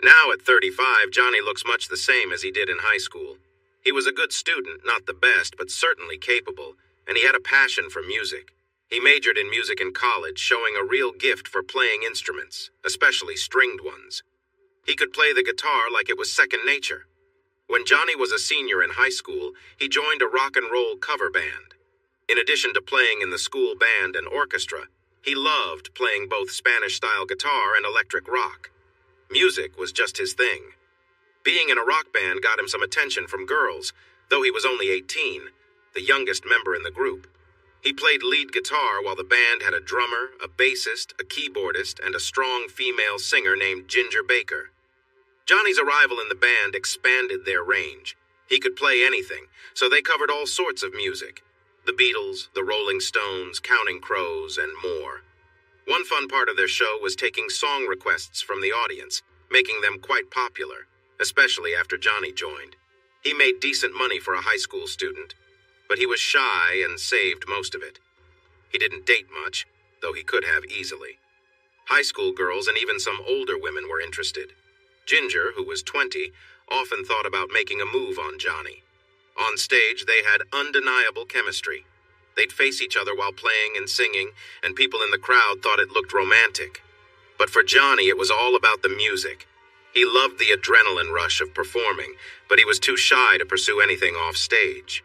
Now at 35, Johnny looks much the same as he did in high school. He was a good student, not the best, but certainly capable, and he had a passion for music. He majored in music in college, showing a real gift for playing instruments, especially stringed ones. He could play the guitar like it was second nature. When Johnny was a senior in high school, he joined a rock and roll cover band. In addition to playing in the school band and orchestra, he loved playing both Spanish-style guitar and electric rock. Music was just his thing. Being in a rock band got him some attention from girls, though he was only 18, the youngest member in the group. He played lead guitar while the band had a drummer, a bassist, a keyboardist, and a strong female singer named Ginger Baker. Johnny's arrival in the band expanded their range. He could play anything, so they covered all sorts of music. The Beatles, the Rolling Stones, Counting Crows, and more. One fun part of their show was taking song requests from the audience, making them quite popular, especially after Johnny joined. He made decent money for a high school student, but he was shy and saved most of it. He didn't date much, though he could have easily. High school girls and even some older women were interested. Ginger, who was 20, often thought about making a move on Johnny. On stage, they had undeniable chemistry. They'd face each other while playing and singing, and people in the crowd thought it looked romantic. But for Johnny, it was all about the music. He loved the adrenaline rush of performing, but he was too shy to pursue anything off stage.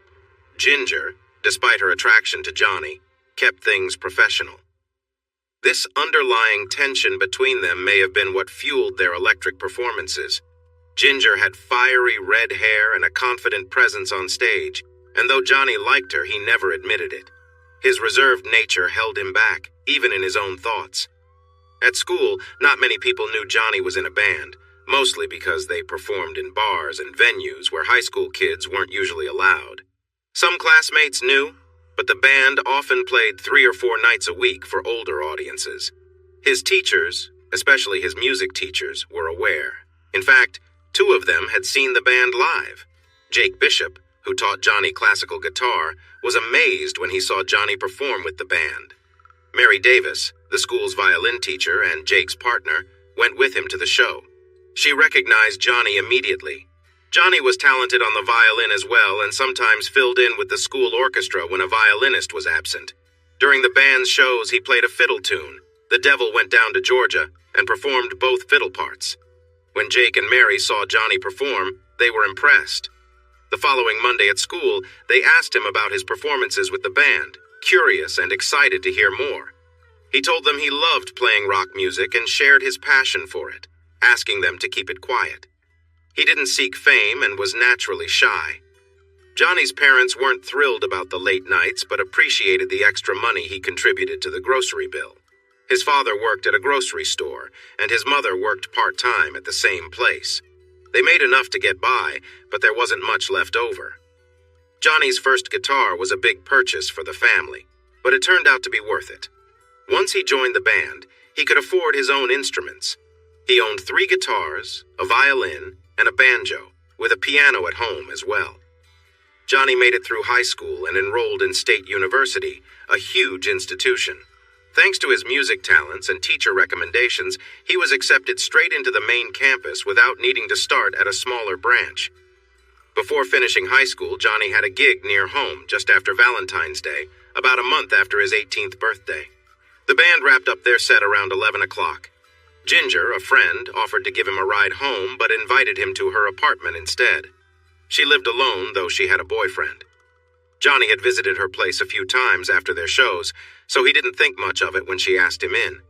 Ginger, despite her attraction to Johnny, kept things professional. This underlying tension between them may have been what fueled their electric performances. Ginger had fiery red hair and a confident presence on stage, and though Johnny liked her, he never admitted it. His reserved nature held him back, even in his own thoughts. At school, not many people knew Johnny was in a band, mostly because they performed in bars and venues where high school kids weren't usually allowed. Some classmates knew, but the band often played 3 or 4 nights a week for older audiences. His teachers, especially his music teachers, were aware. In fact, 2 of them had seen the band live. Jake Bishop, who taught Johnny classical guitar, was amazed when he saw Johnny perform with the band. Mary Davis, the school's violin teacher and Jake's partner, went with him to the show. She recognized Johnny immediately. Johnny was talented on the violin as well and sometimes filled in with the school orchestra when a violinist was absent. During the band's shows, he played a fiddle tune, "The Devil Went Down to Georgia," and performed both fiddle parts. When Jake and Mary saw Johnny perform, they were impressed. The following Monday at school, they asked him about his performances with the band, curious and excited to hear more. He told them he loved playing rock music and shared his passion for it, asking them to keep it quiet. He didn't seek fame and was naturally shy. Johnny's parents weren't thrilled about the late nights, but appreciated the extra money he contributed to the grocery bill. His father worked at a grocery store, and his mother worked part-time at the same place. They made enough to get by, but there wasn't much left over. Johnny's first guitar was a big purchase for the family, but it turned out to be worth it. Once he joined the band, he could afford his own instruments. He owned 3 guitars, a violin, and a banjo, with a piano at home as well. Johnny made it through high school and enrolled in State University, a huge institution. Thanks to his music talents and teacher recommendations, he was accepted straight into the main campus without needing to start at a smaller branch. Before finishing high school, Johnny had a gig near home just after Valentine's Day, about a month after his 18th birthday. The band wrapped up their set around 11 o'clock. Ginger, a friend, offered to give him a ride home, but invited him to her apartment instead. She lived alone, though she had a boyfriend. Johnny had visited her place a few times after their shows, so he didn't think much of it when she asked him in.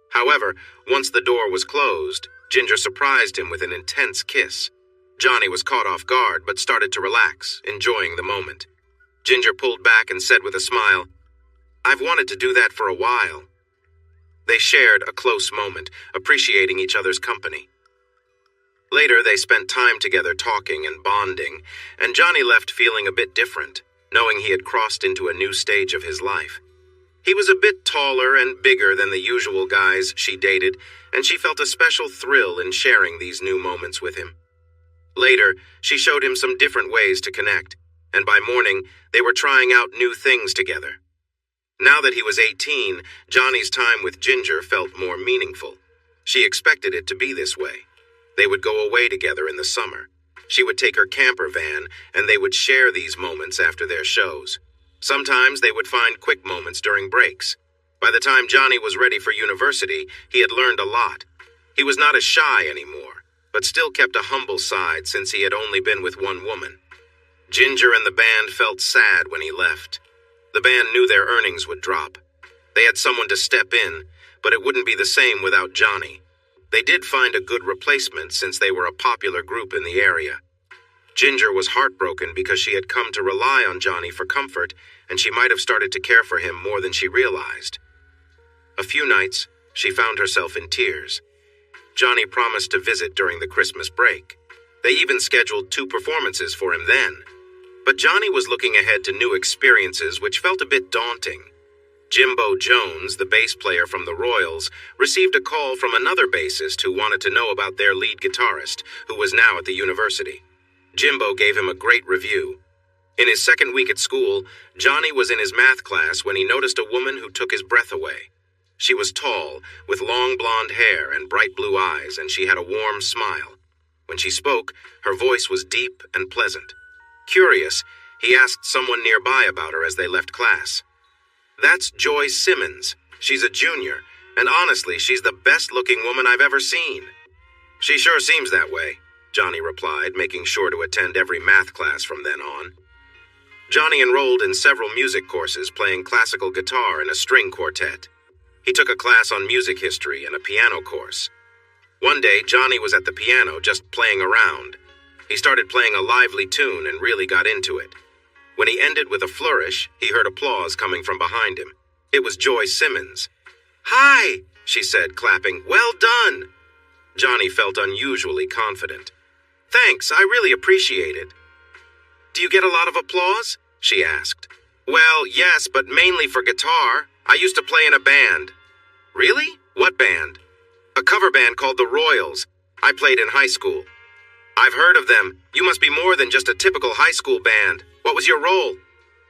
However, once the door was closed, Ginger surprised him with an intense kiss. Johnny was caught off guard, but started to relax, enjoying the moment. Ginger pulled back and said with a smile, "I've wanted to do that for a while." They shared a close moment, appreciating each other's company. Later, they spent time together talking and bonding, and Johnny left feeling a bit different, knowing he had crossed into a new stage of his life. He was a bit taller and bigger than the usual guys she dated, and she felt a special thrill in sharing these new moments with him. Later, she showed him some different ways to connect, and by morning, they were trying out new things together. Now that he was 18, Johnny's time with Ginger felt more meaningful. She expected it to be this way. They would go away together in the summer. She would take her camper van, and they would share these moments after their shows. Sometimes they would find quick moments during breaks. By the time Johnny was ready for university, he had learned a lot. He was not as shy anymore, but still kept a humble side since he had only been with one woman. Ginger and the band felt sad when he left. The band knew their earnings would drop. They had someone to step in, but it wouldn't be the same without Johnny. They did find a good replacement since they were a popular group in the area. Ginger was heartbroken because she had come to rely on Johnny for comfort, and she might have started to care for him more than she realized. A few nights, she found herself in tears. Johnny promised to visit during the Christmas break. They even scheduled 2 performances for him then. But Johnny was looking ahead to new experiences which felt a bit daunting. Jimbo Jones, the bass player from the Royals, received a call from another bassist who wanted to know about their lead guitarist, who was now at the university. Jimbo gave him a great review. In his second week at school, Johnny was in his math class when he noticed a woman who took his breath away. She was tall, with long blonde hair and bright blue eyes, and she had a warm smile. When she spoke, her voice was deep and pleasant. Curious, he asked someone nearby about her as they left class. "That's Joy Simmons. She's a junior, and honestly, she's the best-looking woman I've ever seen." "She sure seems that way," Johnny replied, making sure to attend every math class from then on. Johnny enrolled in several music courses, playing classical guitar and a string quartet. He took a class on music history and a piano course. One day, Johnny was at the piano just playing around. He started playing a lively tune and really got into it. When he ended with a flourish, he heard applause coming from behind him. It was Joy Simmons. "Hi," she said, clapping. "Well done." Johnny felt unusually confident. "Thanks, I really appreciate it." "Do you get a lot of applause?" she asked. "Well, yes, but mainly for guitar. I used to play in a band." "Really? What band?" "A cover band called the Royals. I played in high school." "I've heard of them. You must be more than just a typical high school band. What was your role?"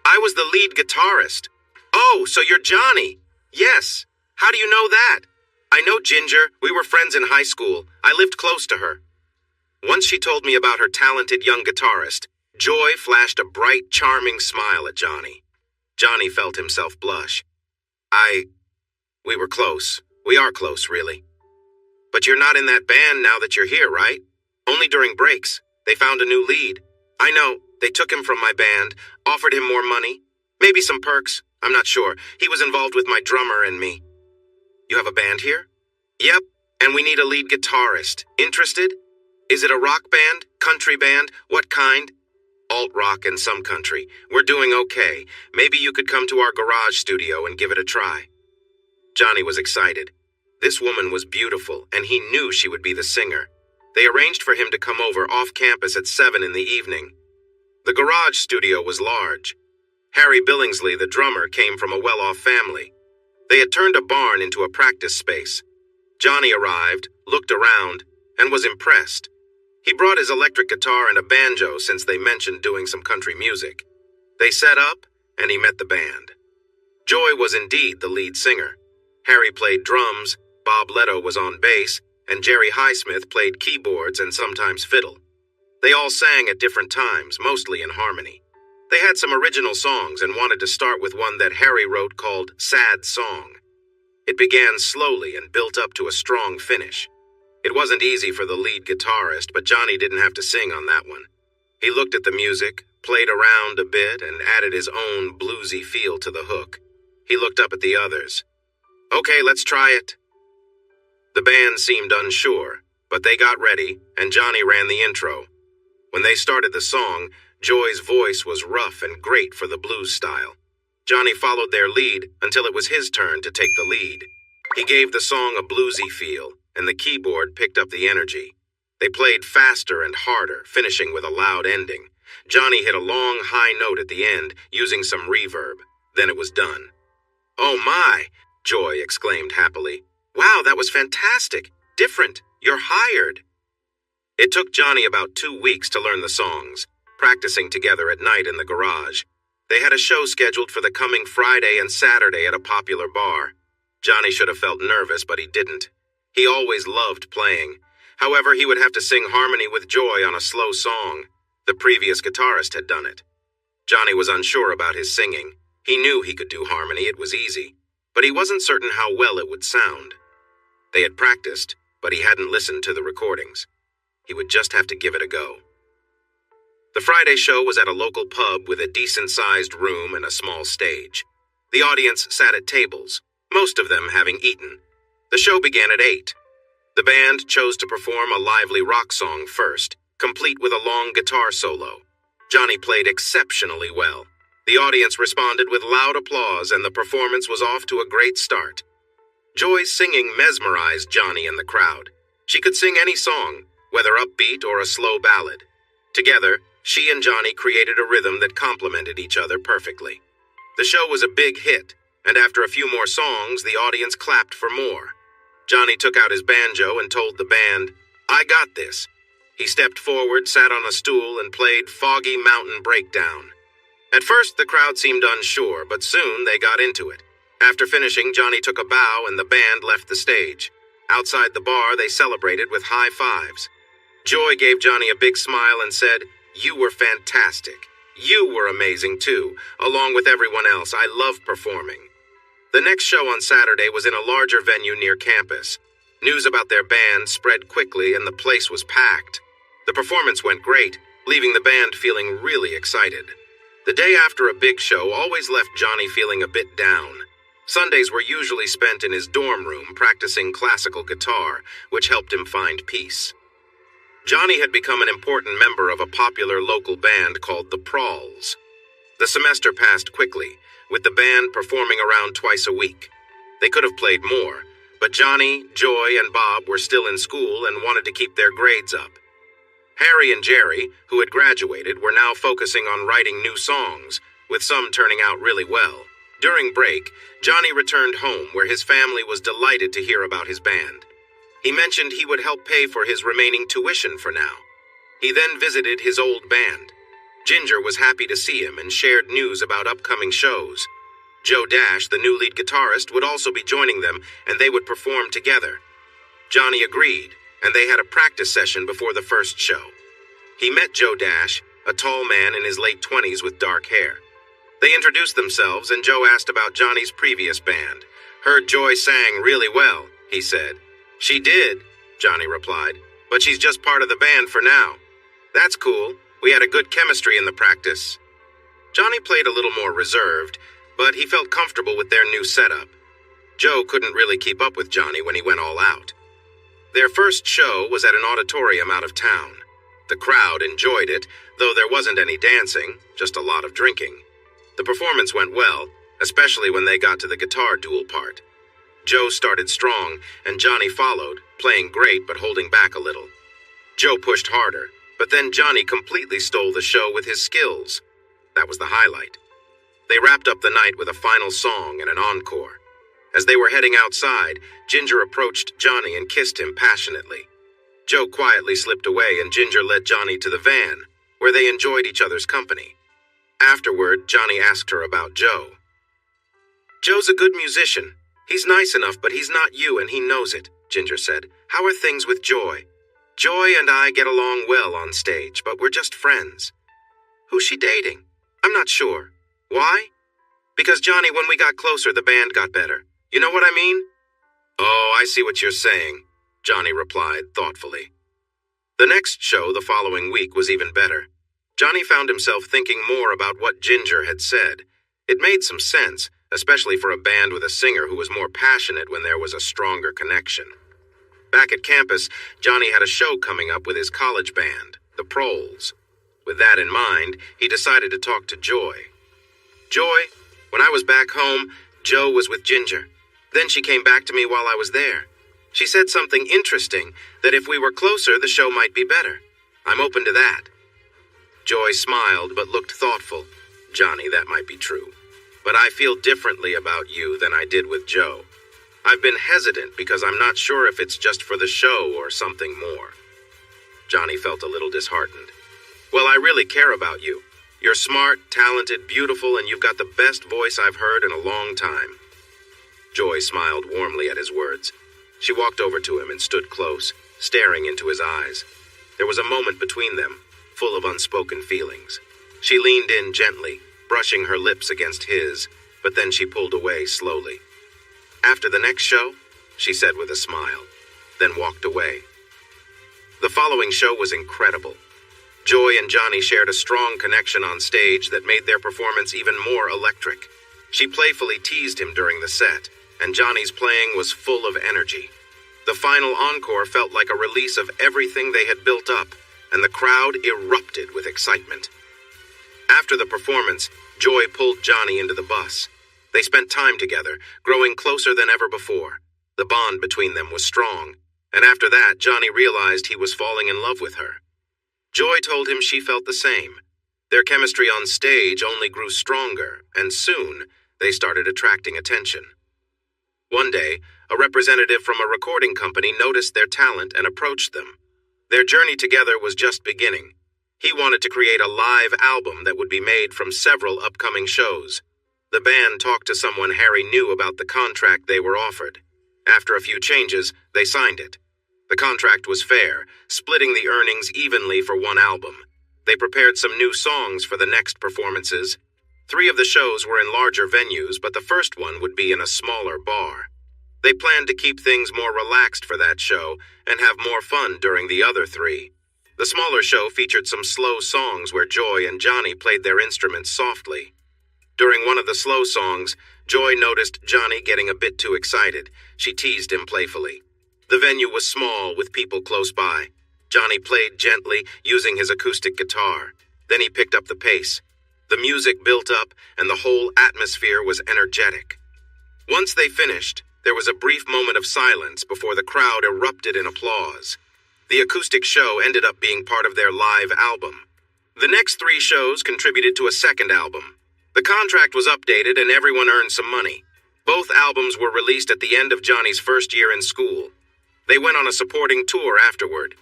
"I was the lead guitarist." "Oh, so you're Johnny." "Yes. How do you know that?" "I know Ginger. We were friends in high school. I lived close to her." Once she told me about her talented young guitarist, Joy flashed a bright, charming smile at Johnny. Johnny felt himself blush. We were close. We are close, really." "But you're not in that band now that you're here, right?" "Only during breaks. They found a new lead." "I know. They took him from my band, offered him more money. Maybe some perks. I'm not sure. He was involved with my drummer and me." "You have a band here?" "Yep, and we need a lead guitarist. Interested?" "Is it a rock band? Country band? What kind?" "Alt-rock and some country. We're doing okay. Maybe you could come to our garage studio and give it a try." Johnny was excited. This woman was beautiful, and he knew she would be the singer. They arranged for him to come over off campus at 7 in the evening. The garage studio was large. Harry Billingsley, the drummer, came from a well-off family. They had turned a barn into a practice space. Johnny arrived, looked around, and was impressed. He brought his electric guitar and a banjo since they mentioned doing some country music. They set up, and he met the band. Joy was indeed the lead singer. Harry played drums, Bob Leto was on bass, and Jerry Highsmith played keyboards and sometimes fiddle. They all sang at different times, mostly in harmony. They had some original songs and wanted to start with one that Harry wrote called "Sad Song." It began slowly and built up to a strong finish. It wasn't easy for the lead guitarist, but Johnny didn't have to sing on that one. He looked at the music, played around a bit, and added his own bluesy feel to the hook. He looked up at the others. "Okay, let's try it." The band seemed unsure, but they got ready, and Johnny ran the intro. When they started the song, Joy's voice was rough and great for the blues style. Johnny followed their lead until it was his turn to take the lead. He gave the song a bluesy feel, and the keyboard picked up the energy. They played faster and harder, finishing with a loud ending. Johnny hit a long, high note at the end, using some reverb. Then it was done. "Oh my!" Joy exclaimed happily. "Wow, that was fantastic! Different! You're hired!" It took Johnny about 2 weeks to learn the songs, practicing together at night in the garage. They had a show scheduled for the coming Friday and Saturday at a popular bar. Johnny should have felt nervous, but he didn't. He always loved playing. However, he would have to sing harmony with Joy on a slow song. The previous guitarist had done it. Johnny was unsure about his singing. He knew he could do harmony, it was easy, but he wasn't certain how well it would sound. They had practiced, but he hadn't listened to the recordings. He would just have to give it a go. The Friday show was at a local pub with a decent-sized room and a small stage. The audience sat at tables, most of them having eaten. The show began at 8. The band chose to perform a lively rock song first, complete with a long guitar solo. Johnny played exceptionally well. The audience responded with loud applause, and the performance was off to a great start. Joy's singing mesmerized Johnny and the crowd. She could sing any song, whether upbeat or a slow ballad. Together, she and Johnny created a rhythm that complemented each other perfectly. The show was a big hit, and after a few more songs, the audience clapped for more. Johnny took out his banjo and told the band, "I got this." He stepped forward, sat on a stool, and played Foggy Mountain Breakdown. At first, the crowd seemed unsure, but soon they got into it. After finishing, Johnny took a bow and the band left the stage. Outside the bar, they celebrated with high fives. Joy gave Johnny a big smile and said, "You were fantastic. You were amazing too, along with everyone else. I love performing." The next show on Saturday was in a larger venue near campus. News about their band spread quickly and the place was packed. The performance went great, leaving the band feeling really excited. The day after a big show always left Johnny feeling a bit down. Sundays were usually spent in his dorm room practicing classical guitar, which helped him find peace. Johnny had become an important member of a popular local band called the Prawls. The semester passed quickly, with the band performing around twice a week. They could have played more, but Johnny, Joy, and Bob were still in school and wanted to keep their grades up. Harry and Jerry, who had graduated, were now focusing on writing new songs, with some turning out really well. During break, Johnny returned home where his family was delighted to hear about his band. He mentioned he would help pay for his remaining tuition for now. He then visited his old band. Ginger was happy to see him and shared news about upcoming shows. Joe Dash, the new lead guitarist, would also be joining them, and they would perform together. Johnny agreed, and they had a practice session before the first show. He met Joe Dash, a tall man in his late 20s with dark hair. They introduced themselves, and Joe asked about Johnny's previous band. "Heard Joy sang really well," he said. "She did," Johnny replied, "but she's just part of the band for now." "That's cool. We had a good chemistry in the practice." Johnny played a little more reserved, but he felt comfortable with their new setup. Joe couldn't really keep up with Johnny when he went all out. Their first show was at an auditorium out of town. The crowd enjoyed it, though there wasn't any dancing, just a lot of drinking. The performance went well, especially when they got to the guitar duel part. Joe started strong, and Johnny followed, playing great but holding back a little. Joe pushed harder, but then Johnny completely stole the show with his skills. That was the highlight. They wrapped up the night with a final song and an encore. As they were heading outside, Ginger approached Johnny and kissed him passionately. Joe quietly slipped away and Ginger led Johnny to the van, where they enjoyed each other's company. Afterward, Johnny asked her about Joe. "Joe's a good musician. He's nice enough, but he's not you, and he knows it," Ginger said. "How are things with Joy?" "Joy and I get along well on stage, but we're just friends." "Who's she dating?" "I'm not sure." "Why?" "Because, Johnny, when we got closer, the band got better. You know what I mean?" "Oh, I see what you're saying," Johnny replied thoughtfully. The next show the following week was even better. Johnny found himself thinking more about what Ginger had said. It made some sense, especially for a band with a singer who was more passionate when there was a stronger connection. Back at campus, Johnny had a show coming up with his college band, the Proles. With that in mind, he decided to talk to Joy. "Joy, when I was back home, Joe was with Ginger. Then she came back to me while I was there. She said something interesting, that if we were closer, the show might be better. I'm open to that." Joy smiled but looked thoughtful. "Johnny, that might be true. But I feel differently about you than I did with Joe. I've been hesitant because I'm not sure if it's just for the show or something more." Johnny felt a little disheartened. "Well, I really care about you. You're smart, talented, beautiful, and you've got the best voice I've heard in a long time." Joy smiled warmly at his words. She walked over to him and stood close, staring into his eyes. There was a moment between them, full of unspoken feelings. She leaned in gently, brushing her lips against his, but then she pulled away slowly. "After the next show?" she said with a smile, then walked away. The following show was incredible. Joy and Johnny shared a strong connection on stage that made their performance even more electric. She playfully teased him during the set, and Johnny's playing was full of energy. The final encore felt like a release of everything they had built up, and the crowd erupted with excitement. After the performance, Joy pulled Johnny into the bus. They spent time together, growing closer than ever before. The bond between them was strong, and after that, Johnny realized he was falling in love with her. Joy told him she felt the same. Their chemistry on stage only grew stronger, and soon, they started attracting attention. One day, a representative from a recording company noticed their talent and approached them. Their journey together was just beginning. He wanted to create a live album that would be made from several upcoming shows. The band talked to someone Harry knew about the contract they were offered. After a few changes, they signed it. The contract was fair, splitting the earnings evenly for one album. They prepared some new songs for the next performances. 3 of the shows were in larger venues, but the first one would be in a smaller bar. They planned to keep things more relaxed for that show and have more fun during the other 3. The smaller show featured some slow songs where Joy and Johnny played their instruments softly. During one of the slow songs, Joy noticed Johnny getting a bit too excited. She teased him playfully. The venue was small with people close by. Johnny played gently, using his acoustic guitar. Then he picked up the pace. The music built up, and the whole atmosphere was energetic. Once they finished, there was a brief moment of silence before the crowd erupted in applause. The acoustic show ended up being part of their live album. The next 3 shows contributed to a second album. The contract was updated and everyone earned some money. Both albums were released at the end of Johnny's first year in school. They went on a supporting tour afterward.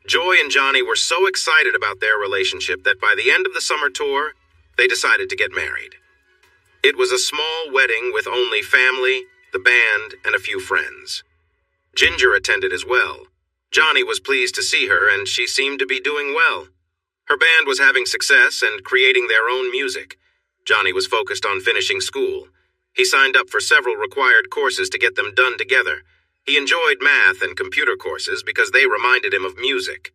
Joy and Johnny were so excited about their relationship that by the end of the summer tour, they decided to get married. It was a small wedding with only family, the band, and a few friends. Ginger attended as well. Johnny was pleased to see her, and she seemed to be doing well. Her band was having success and creating their own music. Johnny was focused on finishing school. He signed up for several required courses to get them done together. He enjoyed math and computer courses because they reminded him of music.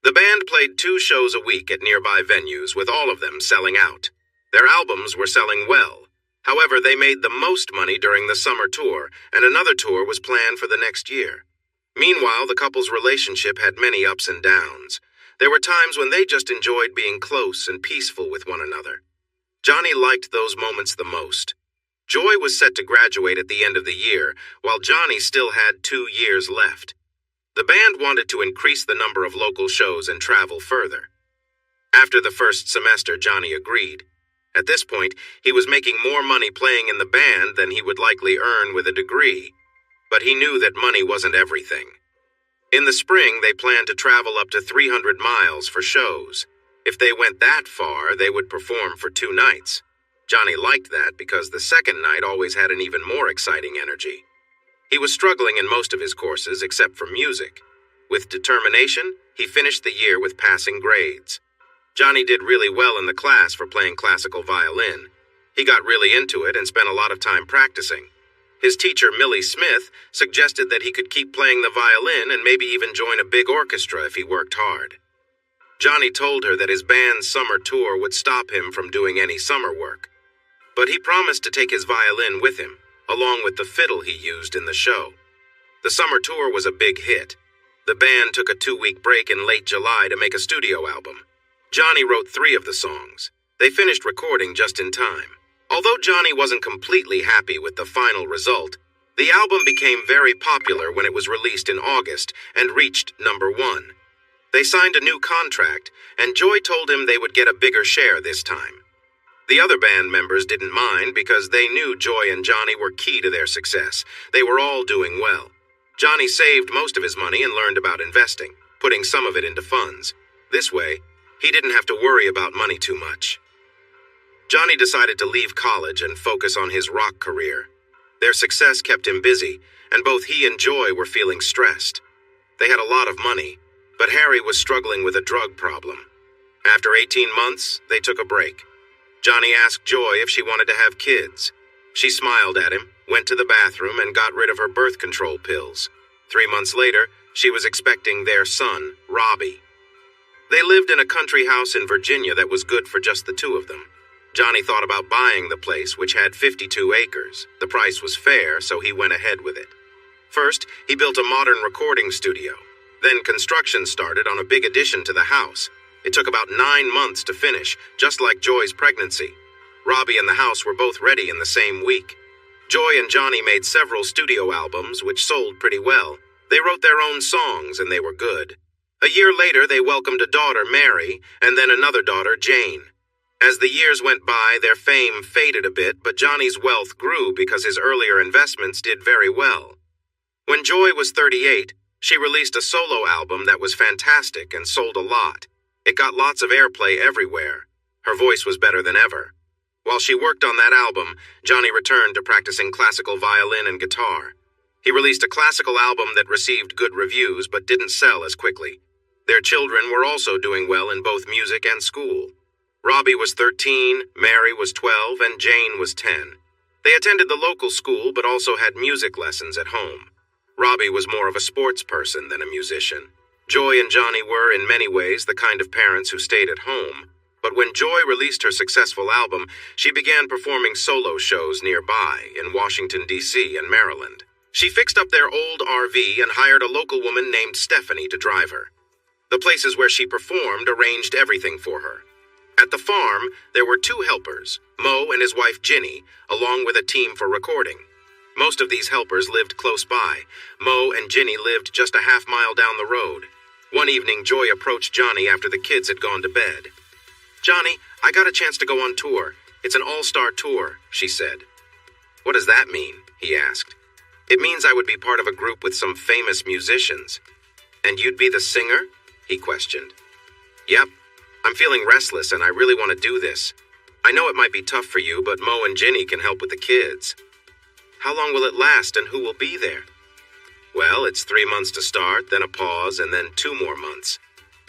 The band played 2 shows a week at nearby venues, with all of them selling out. Their albums were selling well. However, they made the most money during the summer tour, and another tour was planned for the next year. Meanwhile, the couple's relationship had many ups and downs. There were times when they just enjoyed being close and peaceful with one another. Johnny liked those moments the most. Joy was set to graduate at the end of the year, while Johnny still had 2 years left. The band wanted to increase the number of local shows and travel further. After the first semester, Johnny agreed. At this point, he was making more money playing in the band than he would likely earn with a degree. But he knew that money wasn't everything. In the spring, they planned to travel up to 300 miles for shows. If they went that far, they would perform for 2 nights. Johnny liked that because the second night always had an even more exciting energy. He was struggling in most of his courses except for music. With determination, he finished the year with passing grades. Johnny did really well in the class for playing classical violin. He got really into it and spent a lot of time practicing. His teacher, Millie Smith, suggested that he could keep playing the violin and maybe even join a big orchestra if he worked hard. Johnny told her that his band's summer tour would stop him from doing any summer work. But he promised to take his violin with him, along with the fiddle he used in the show. The summer tour was a big hit. The band took a 2-week break in late July to make a studio album. Johnny wrote 3 of the songs. They finished recording just in time. Although Johnny wasn't completely happy with the final result, the album became very popular when it was released in August and reached number 1. They signed a new contract, and Joy told him they would get a bigger share this time. The other band members didn't mind because they knew Joy and Johnny were key to their success. They were all doing well. Johnny saved most of his money and learned about investing, putting some of it into funds. This way, he didn't have to worry about money too much. Johnny decided to leave college and focus on his rock career. Their success kept him busy, and both he and Joy were feeling stressed. They had a lot of money, but Harry was struggling with a drug problem. After 18 months, they took a break. Johnny asked Joy if she wanted to have kids. She smiled at him, went to the bathroom, and got rid of her birth control pills. 3 months later, she was expecting their son, Robbie. They lived in a country house in Virginia that was good for just the two of them. Johnny thought about buying the place, which had 52 acres. The price was fair, so he went ahead with it. First, he built a modern recording studio. Then construction started on a big addition to the house. It took about 9 months to finish, just like Joy's pregnancy. Robbie and the house were both ready in the same week. Joy and Johnny made several studio albums, which sold pretty well. They wrote their own songs, and they were good. A year later, they welcomed a daughter, Mary, and then another daughter, Jane. As the years went by, their fame faded a bit, but Johnny's wealth grew because his earlier investments did very well. When Joy was 38, she released a solo album that was fantastic and sold a lot. It got lots of airplay everywhere. Her voice was better than ever. While she worked on that album, Johnny returned to practicing classical violin and guitar. He released a classical album that received good reviews but didn't sell as quickly. Their children were also doing well in both music and school. Robbie was 13, Mary was 12, and Jane was 10. They attended the local school but also had music lessons at home. Robbie was more of a sports person than a musician. Joy and Johnny were, in many ways, the kind of parents who stayed at home. But when Joy released her successful album, she began performing solo shows nearby in Washington, D.C. and Maryland. She fixed up their old RV and hired a local woman named Stephanie to drive her. The places where she performed arranged everything for her. At the farm, there were 2 helpers, Mo and his wife Ginny, along with a team for recording. Most of these helpers lived close by. Mo and Ginny lived just a half-mile down the road. One evening, Joy approached Johnny after the kids had gone to bed. "Johnny, I got a chance to go on tour. It's an all-star tour," she said. "What does that mean?" he asked. "It means I would be part of a group with some famous musicians." "And you'd be the singer?" he questioned. "Yep. I'm feeling restless and I really want to do this. I know it might be tough for you, but Mo and Ginny can help with the kids." "How long will it last and who will be there?" "Well, it's 3 months to start, then a pause, and then 2 more months.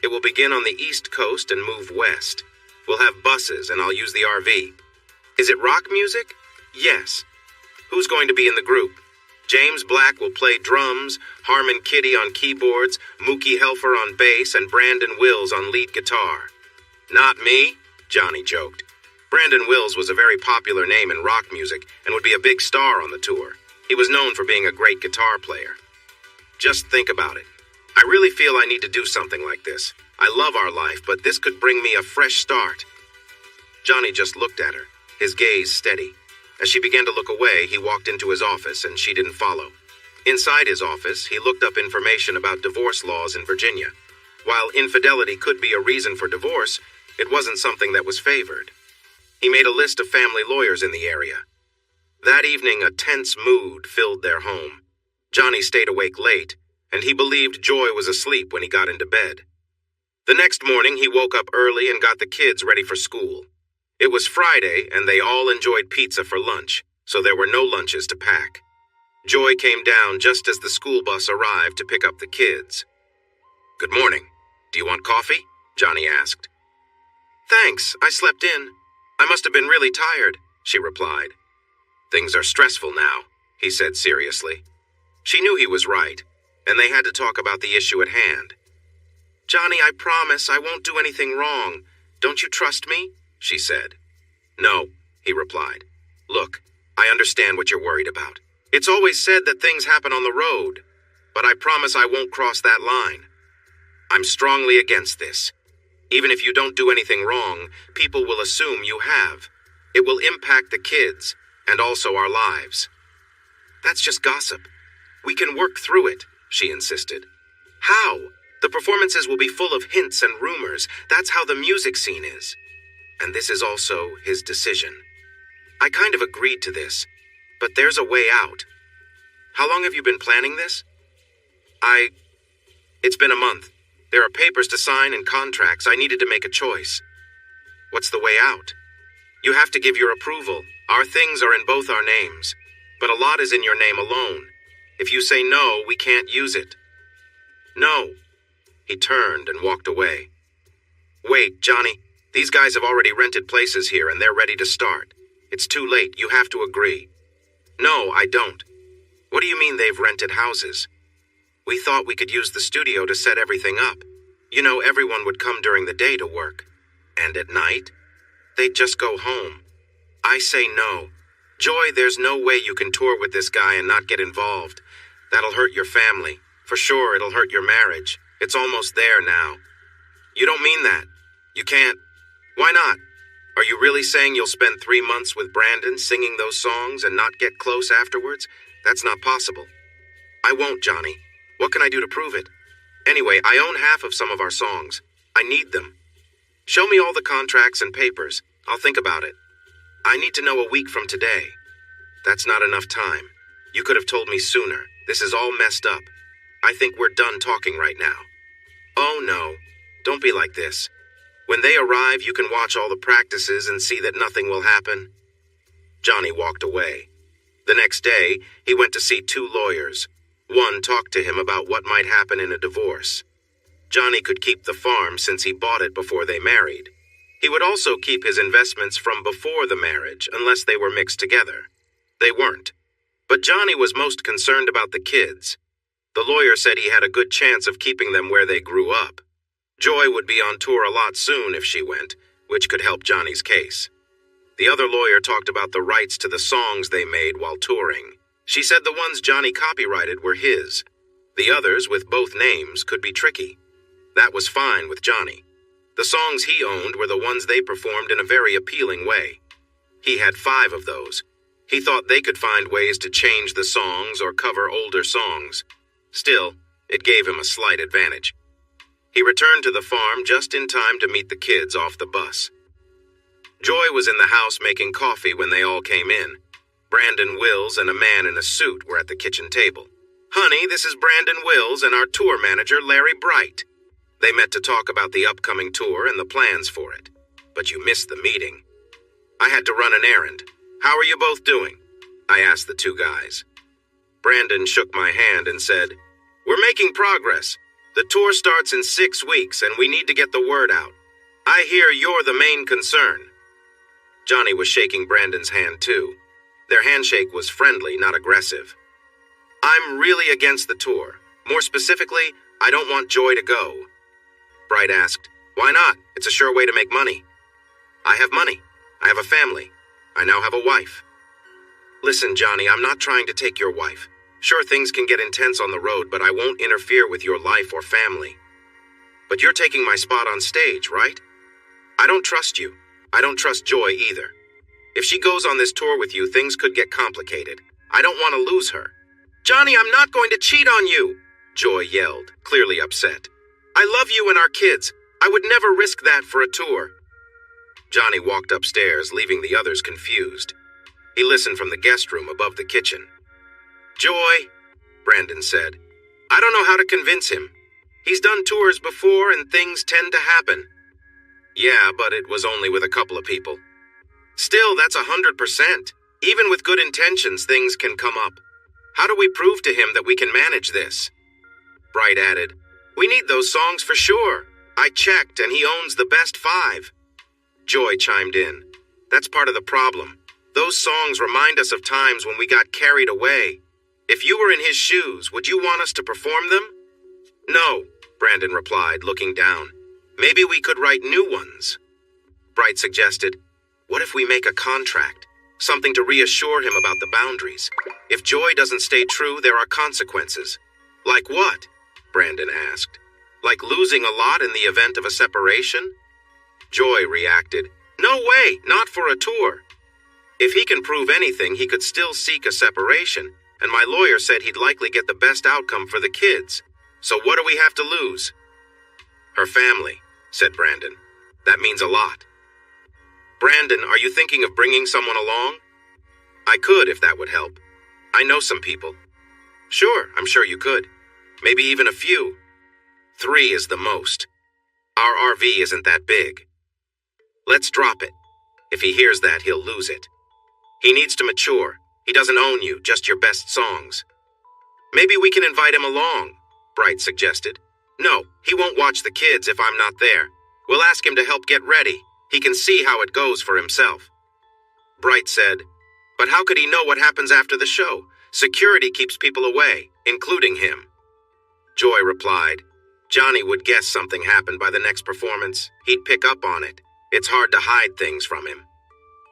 It will begin on the East Coast and move west. We'll have buses and I'll use the RV. Is it rock music?" "Yes." "Who's going to be in the group?" "James Black will play drums, Harmon Kitty on keyboards, Mookie Helfer on bass, and Brandon Wills on lead guitar." "Not me," Johnny joked. Brandon Wills was a very popular name in rock music and would be a big star on the tour. He was known for being a great guitar player. "Just think about it. I really feel I need to do something like this. I love our life, but this could bring me a fresh start." Johnny just looked at her, his gaze steady. As she began to look away, he walked into his office and she didn't follow. Inside his office, he looked up information about divorce laws in Virginia. While infidelity could be a reason for divorce, it wasn't something that was favored. He made a list of family lawyers in the area. That evening, a tense mood filled their home. Johnny stayed awake late, and he believed Joy was asleep when he got into bed. The next morning, he woke up early and got the kids ready for school. It was Friday, and they all enjoyed pizza for lunch, so there were no lunches to pack. Joy came down just as the school bus arrived to pick up the kids. "Good morning. Do you want coffee?" Johnny asked. "Thanks, I slept in. I must have been really tired," she replied. "Things are stressful now," he said seriously. She knew he was right, and they had to talk about the issue at hand. "Johnny, I promise I won't do anything wrong. Don't you trust me?" she said. "No," he replied. "Look, I understand what you're worried about. It's always said that things happen on the road, but I promise I won't cross that line. I'm strongly against this. Even if you don't do anything wrong, people will assume you have. It will impact the kids, and also our lives." "That's just gossip. We can work through it," she insisted. "How? The performances will be full of hints and rumors. That's how the music scene is. And this is also his decision. I kind of agreed to this, but there's a way out. How long have you been planning this?" It's been a month. There are papers to sign and contracts. I needed to make a choice." "What's the way out?" "You have to give your approval. Our things are in both our names, but a lot is in your name alone. If you say no, we can't use it." No. He turned and walked away. Wait, Johnny, these guys have already rented places here and they're ready to start. It's too late, you have to agree. No, I don't. What do you mean they've rented houses? We thought we could use the studio to set everything up. You know, everyone would come during the day to work. And at night, they'd just go home. I say no. Joy, there's no way you can tour with this guy and not get involved. That'll hurt your family. For sure, it'll hurt your marriage. It's almost there now. You don't mean that. You can't. Why not? Are you really saying you'll spend 3 months with Brandon singing those songs and not get close afterwards? That's not possible. I won't, Johnny. What can I do to prove it? Anyway, I own half of some of our songs. I need them. Show me all the contracts and papers. I'll think about it. I need to know a week from today. That's not enough time. You could have told me sooner. This is all messed up. I think we're done talking right now. Oh no, don't be like this. When they arrive, you can watch all the practices and see that nothing will happen. Johnny walked away. The next day, he went to see 2 lawyers. One talked to him about what might happen in a divorce. Johnny could keep the farm since he bought it before they married. He would also keep his investments from before the marriage unless they were mixed together. They weren't. But Johnny was most concerned about the kids. The lawyer said he had a good chance of keeping them where they grew up. Joy would be on tour a lot soon if she went, which could help Johnny's case. The other lawyer talked about the rights to the songs they made while touring. She said the ones Johnny copyrighted were his. The others, with both names, could be tricky. That was fine with Johnny. The songs he owned were the ones they performed in a very appealing way. He had 5 of those. He thought they could find ways to change the songs or cover older songs. Still, it gave him a slight advantage. He returned to the farm just in time to meet the kids off the bus. Joy was in the house making coffee when they all came in. Brandon Wills and a man in a suit were at the kitchen table. Honey, this is Brandon Wills and our tour manager, Larry Bright. They met to talk about the upcoming tour and the plans for it. But you missed the meeting. I had to run an errand. How are you both doing? I asked the 2 guys. Brandon shook my hand and said, We're making progress. The tour starts in 6 weeks and we need to get the word out. I hear you're the main concern. Johnny was shaking Brandon's hand too. Their handshake was friendly, not aggressive. I'm really against the tour. More specifically, I don't want Joy to go. Bright asked, Why not? It's a sure way to make money. I have money. I have a family. I now have a wife. Listen, Johnny, I'm not trying to take your wife. Sure, things can get intense on the road, but I won't interfere with your life or family. But you're taking my spot on stage, right? I don't trust you. I don't trust Joy either. If she goes on this tour with you, things could get complicated. I don't want to lose her. Johnny, I'm not going to cheat on you, Joy yelled, clearly upset. I love you and our kids. I would never risk that for a tour. Johnny walked upstairs, leaving the others confused. He listened from the guest room above the kitchen. Joy, Brandon said. I don't know how to convince him. He's done tours before and things tend to happen. Yeah, but it was only with a couple of people. Still, that's 100%. Even with good intentions, things can come up. How do we prove to him that we can manage this? Bright added, We need those songs for sure. I checked and he owns the best 5. Joy chimed in. That's part of the problem. Those songs remind us of times when we got carried away. If you were in his shoes, would you want us to perform them? No, Brandon replied, looking down. Maybe we could write new ones. Bright suggested, What if we make a contract? Something to reassure him about the boundaries. If Joy doesn't stay true, there are consequences. Like what? Brandon asked. Like losing a lot in the event of a separation? Joy reacted, No way, not for a tour. If he can prove anything, he could still seek a separation, and my lawyer said he'd likely get the best outcome for the kids. So what do we have to lose? Her family, said Brandon. That means a lot. Brandon, are you thinking of bringing someone along? I could if that would help. I know some people. Sure, I'm sure you could. Maybe even a few. 3 is the most. Our RV isn't that big. Let's drop it. If he hears that, he'll lose it. He needs to mature. He doesn't own you, just your best songs. Maybe we can invite him along. Bright suggested. No, he won't watch the kids if I'm not there. We'll ask him to help get ready. He can see how it goes for himself. Bright said, but how could he know what happens after the show? Security keeps people away, including him. Joy replied, Johnny would guess something happened by the next performance. He'd pick up on it. It's hard to hide things from him.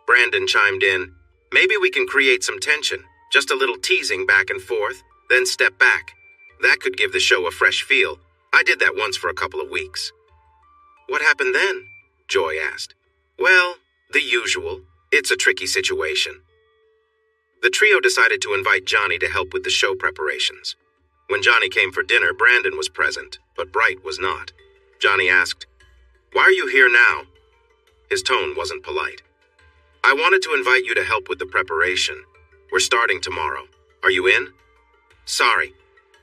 Brandon chimed in, maybe we can create some tension, just a little teasing back and forth, then step back. That could give the show a fresh feel. I did that once for a couple of weeks. What happened then? Joy asked. Well, the usual. It's a tricky situation. The trio decided to invite Johnny to help with the show preparations. When Johnny came for dinner, Brandon was present, but Bright was not. Johnny asked, why are you here now? His tone wasn't polite. I wanted to invite you to help with the preparation. We're starting tomorrow. Are you in? Sorry.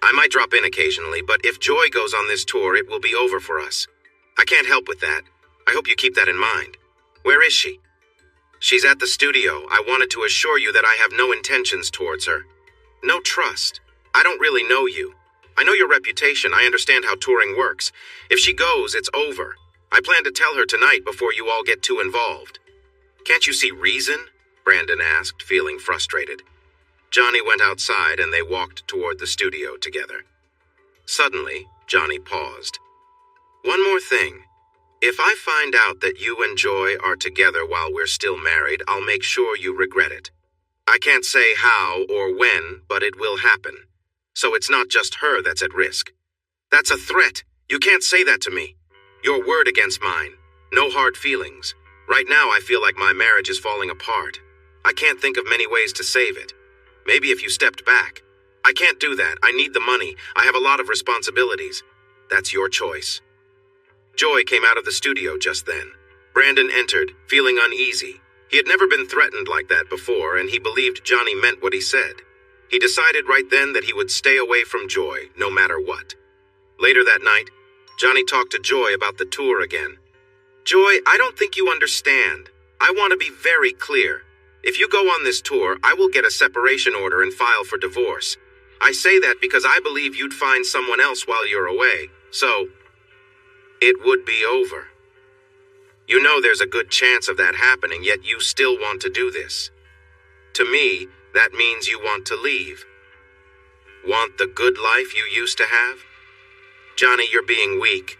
I might drop in occasionally, but if Joy goes on this tour, it will be over for us. I can't help with that. I hope you keep that in mind. Where is she? She's at the studio. I wanted to assure you that I have no intentions towards her. No trust. I don't really know you. I know your reputation. I understand how touring works. If she goes, it's over. I plan to tell her tonight before you all get too involved. Can't you see reason? Brandon asked, feeling frustrated. Johnny went outside and they walked toward the studio together. Suddenly, Johnny paused. One more thing. If I find out that you and Joy are together while we're still married, I'll make sure you regret it. I can't say how or when, but it will happen. So it's not just her that's at risk. That's a threat. You can't say that to me. Your word against mine. No hard feelings. Right now I feel like my marriage is falling apart. I can't think of many ways to save it. Maybe if you stepped back. I can't do that. I need the money. I have a lot of responsibilities. That's your choice. Joy came out of the studio just then. Brandon entered, feeling uneasy. He had never been threatened like that before, and he believed Johnny meant what he said. He decided right then that he would stay away from Joy, no matter what. Later that night, Johnny talked to Joy about the tour again. Joy, I don't think you understand. I want to be very clear. If you go on this tour, I will get a separation order and file for divorce. I say that because I believe you'd find someone else while you're away, so it would be over. You know there's a good chance of that happening, yet you still want to do this. To me, that means you want to leave. Want the good life you used to have? Johnny, you're being weak.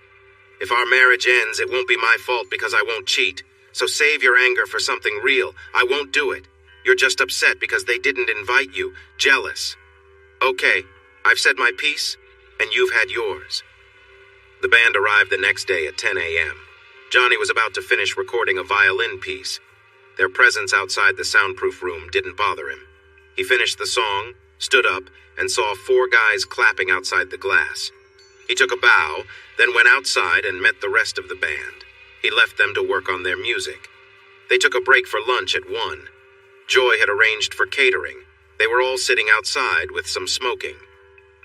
If our marriage ends, it won't be my fault because I won't cheat. So save your anger for something real. I won't do it. You're just upset because they didn't invite you. Jealous. Okay, I've said my piece, and you've had yours. The band arrived the next day at 10 a.m. Johnny was about to finish recording a violin piece. Their presence outside the soundproof room didn't bother him. He finished the song, stood up, and saw 4 guys clapping outside the glass. He took a bow, then went outside and met the rest of the band. He left them to work on their music. They took a break for lunch at 1. Joy had arranged for catering. They were all sitting outside with some smoking.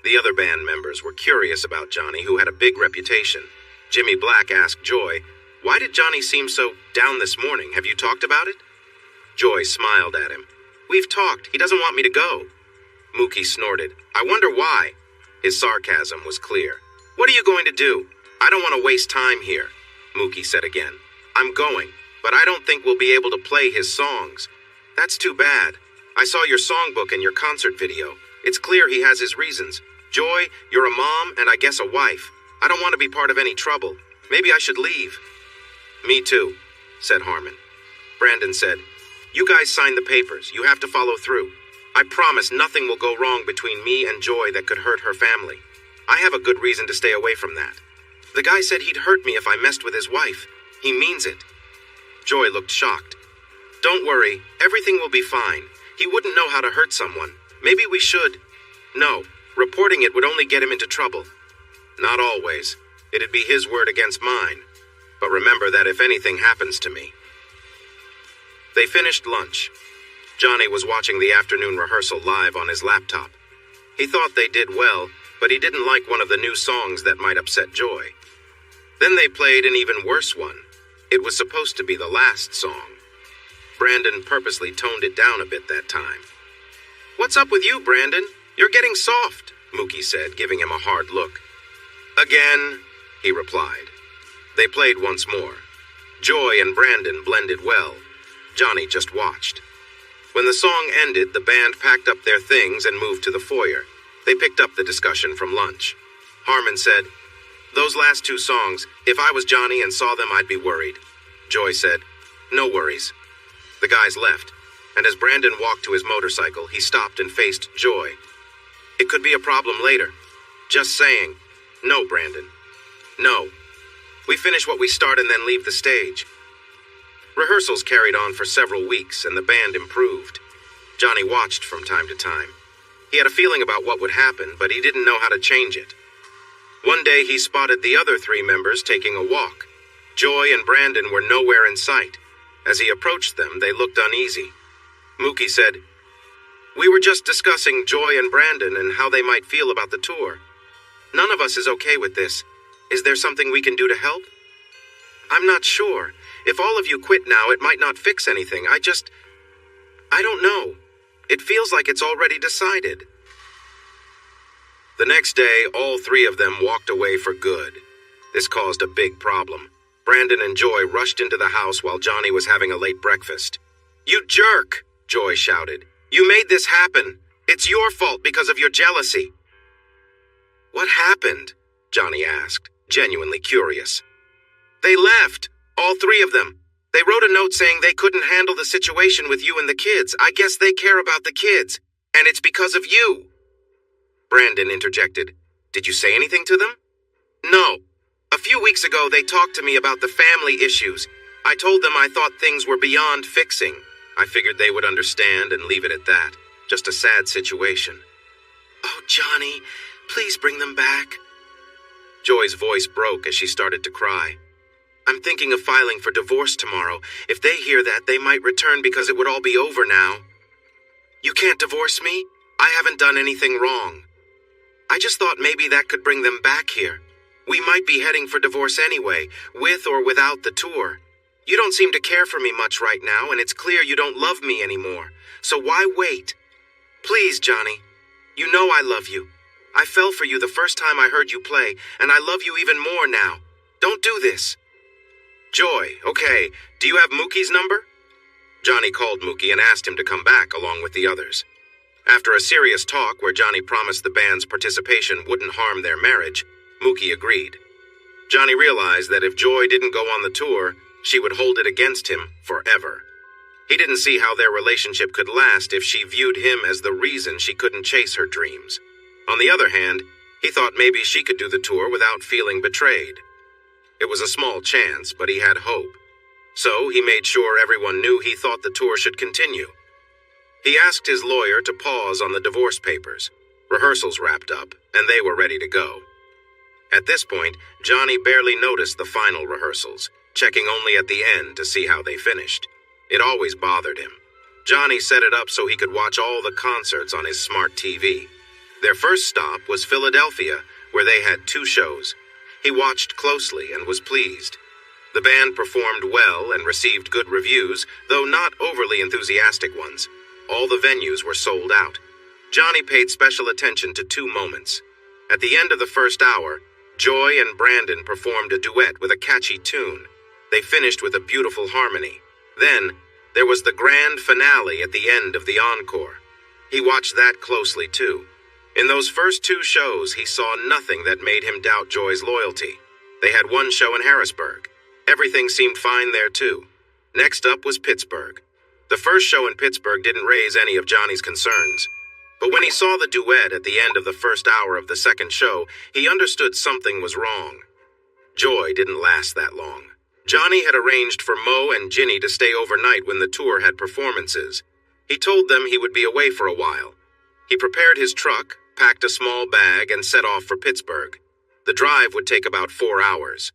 The other band members were curious about Johnny, who had a big reputation. Jimmy Black asked Joy, why did Johnny seem so down this morning? Have you talked about it? Joy smiled at him. We've talked. He doesn't want me to go. Mookie snorted. I wonder why. His sarcasm was clear. What are you going to do? I don't want to waste time here, Mookie said again. I'm going, but I don't think we'll be able to play his songs. That's too bad. I saw your songbook and your concert video. It's clear he has his reasons. Joy, you're a mom and I guess a wife. I don't want to be part of any trouble. Maybe I should leave. Me too, said Harmon. Brandon said, you guys signed the papers. You have to follow through. I promise nothing will go wrong between me and Joy that could hurt her family. I have a good reason to stay away from that. The guy said he'd hurt me if I messed with his wife. He means it. Joy looked shocked. Don't worry, everything will be fine. He wouldn't know how to hurt someone. Maybe we should. No, reporting it would only get him into trouble. Not always. It'd be his word against mine. But remember that if anything happens to me. They finished lunch. Johnny was watching the afternoon rehearsal live on his laptop. He thought they did well, but he didn't like one of the new songs that might upset Joy. Then they played an even worse one. It was supposed to be the last song. Brandon purposely toned it down a bit that time. What's up with you, Brandon? You're getting soft. Mookie said, giving him a hard look. Again, he replied. They played once more. Joy and Brandon blended well. Johnny just watched. When the song ended, the band packed up their things and moved to the foyer. They picked up the discussion from lunch. Harmon said, "Those last two songs, if I was Johnny and saw them, I'd be worried." Joy said, "No worries." The guys left, and as Brandon walked to his motorcycle, he stopped and faced Joy. "It could be a problem later. Just saying." "No, Brandon. No. We finish what we start and then leave the stage." Rehearsals carried on for several weeks, and the band improved. Johnny watched from time to time. He had a feeling about what would happen, but he didn't know how to change it. One day he spotted the other three members taking a walk. Joy and Brandon were nowhere in sight. As he approached them, they looked uneasy. Mookie said, "We were just discussing Joy and Brandon and how they might feel about the tour. None of us is okay with this. Is there something we can do to help?" "I'm not sure. If all of you quit now, it might not fix anything. I don't know. It feels like it's already decided." The next day, all three of them walked away for good. This caused a big problem. Brandon and Joy rushed into the house while Johnny was having a late breakfast. "You jerk!" Joy shouted. "You made this happen. It's your fault because of your jealousy." "What happened?" Johnny asked, genuinely curious. "They left. All three of them. They wrote a note saying they couldn't handle the situation with you and the kids. I guess they care about the kids. And it's because of you." Brandon interjected. "Did you say anything to them?" "No. A few weeks ago, they talked to me about the family issues. I told them I thought things were beyond fixing. I figured they would understand and leave it at that. Just a sad situation." "Oh, Johnny, please bring them back." Joy's voice broke as she started to cry. "I'm thinking of filing for divorce tomorrow. If they hear that, they might return because it would all be over now." "You can't divorce me? I haven't done anything wrong." "I just thought maybe that could bring them back here. We might be heading for divorce anyway, with or without the tour. You don't seem to care for me much right now, and it's clear you don't love me anymore. So why wait? Please, Johnny. You know I love you. I fell for you the first time I heard you play, and I love you even more now. Don't do this." "Joy, okay, do you have Mookie's number?" Johnny called Mookie and asked him to come back along with the others. After a serious talk where Johnny promised the band's participation wouldn't harm their marriage, Mookie agreed. Johnny realized that if Joy didn't go on the tour, she would hold it against him forever. He didn't see how their relationship could last if she viewed him as the reason she couldn't chase her dreams. On the other hand, he thought maybe she could do the tour without feeling betrayed. It was a small chance, but he had hope. So he made sure everyone knew he thought the tour should continue. He asked his lawyer to pause on the divorce papers. Rehearsals wrapped up, and they were ready to go. At this point, Johnny barely noticed the final rehearsals, checking only at the end to see how they finished. It always bothered him. Johnny set it up so he could watch all the concerts on his smart TV. Their first stop was Philadelphia, where they had 2 shows. He watched closely and was pleased. The band performed well and received good reviews, though not overly enthusiastic ones. All the venues were sold out. Johnny paid special attention to 2 moments. At the end of the first hour, Joy and Brandon performed a duet with a catchy tune. They finished with a beautiful harmony. Then, there was the grand finale at the end of the encore. He watched that closely, too. In those first 2 shows, he saw nothing that made him doubt Joy's loyalty. They had 1 show in Harrisburg. Everything seemed fine there, too. Next up was Pittsburgh. The first show in Pittsburgh didn't raise any of Johnny's concerns. But when he saw the duet at the end of the first hour of the second show, he understood something was wrong. Joy didn't last that long. Johnny had arranged for Mo and Ginny to stay overnight when the tour had performances. He told them he would be away for a while. He prepared his truck, packed a small bag, and set off for Pittsburgh. The drive would take about 4 hours.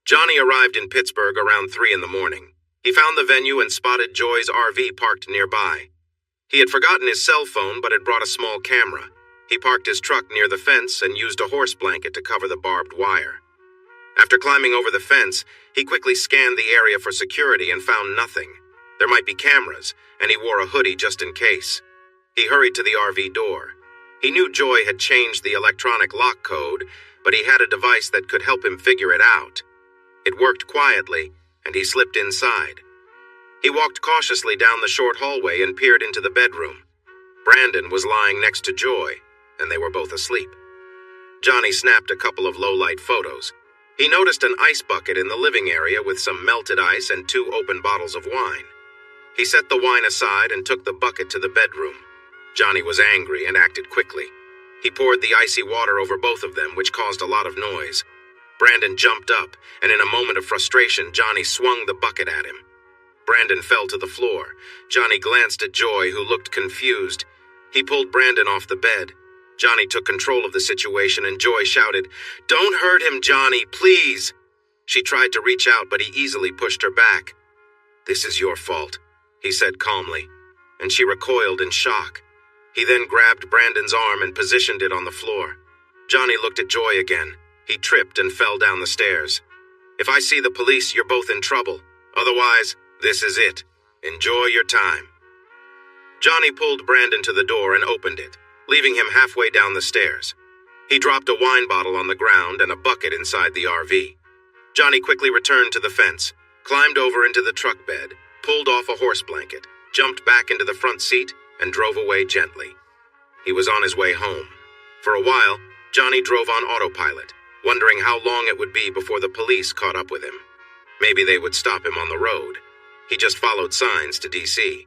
Johnny arrived in Pittsburgh around 3 in the morning. He found the venue and spotted Joy's RV parked nearby. He had forgotten his cell phone but had brought a small camera. He parked his truck near the fence and used a horse blanket to cover the barbed wire. After climbing over the fence, he quickly scanned the area for security and found nothing. There might be cameras, and he wore a hoodie just in case. He hurried to the RV door. He knew Joy had changed the electronic lock code, but he had a device that could help him figure it out. It worked quietly, and he slipped inside. He walked cautiously down the short hallway and peered into the bedroom. Brandon was lying next to Joy, and they were both asleep. Johnny snapped a couple of low-light photos. He noticed an ice bucket in the living area with some melted ice and 2 open bottles of wine. He set the wine aside and took the bucket to the bedroom. Johnny was angry and acted quickly. He poured the icy water over both of them, which caused a lot of noise. Brandon jumped up, and in a moment of frustration, Johnny swung the bucket at him. Brandon fell to the floor. Johnny glanced at Joy, who looked confused. He pulled Brandon off the bed. Johnny took control of the situation, and Joy shouted, "Don't hurt him, Johnny, please!" She tried to reach out, but he easily pushed her back. "This is your fault," he said calmly, and she recoiled in shock. He then grabbed Brandon's arm and positioned it on the floor. Johnny looked at Joy again. He tripped and fell down the stairs. "If I see the police, you're both in trouble. Otherwise, this is it. Enjoy your time." Johnny pulled Brandon to the door and opened it, leaving him halfway down the stairs. He dropped a wine bottle on the ground and a bucket inside the RV. Johnny quickly returned to the fence, climbed over into the truck bed, pulled off a horse blanket, jumped back into the front seat, and drove away gently. He was on his way home. For a while, Johnny drove on autopilot, wondering how long it would be before the police caught up with him. Maybe they would stop him on the road. He just followed signs to D.C.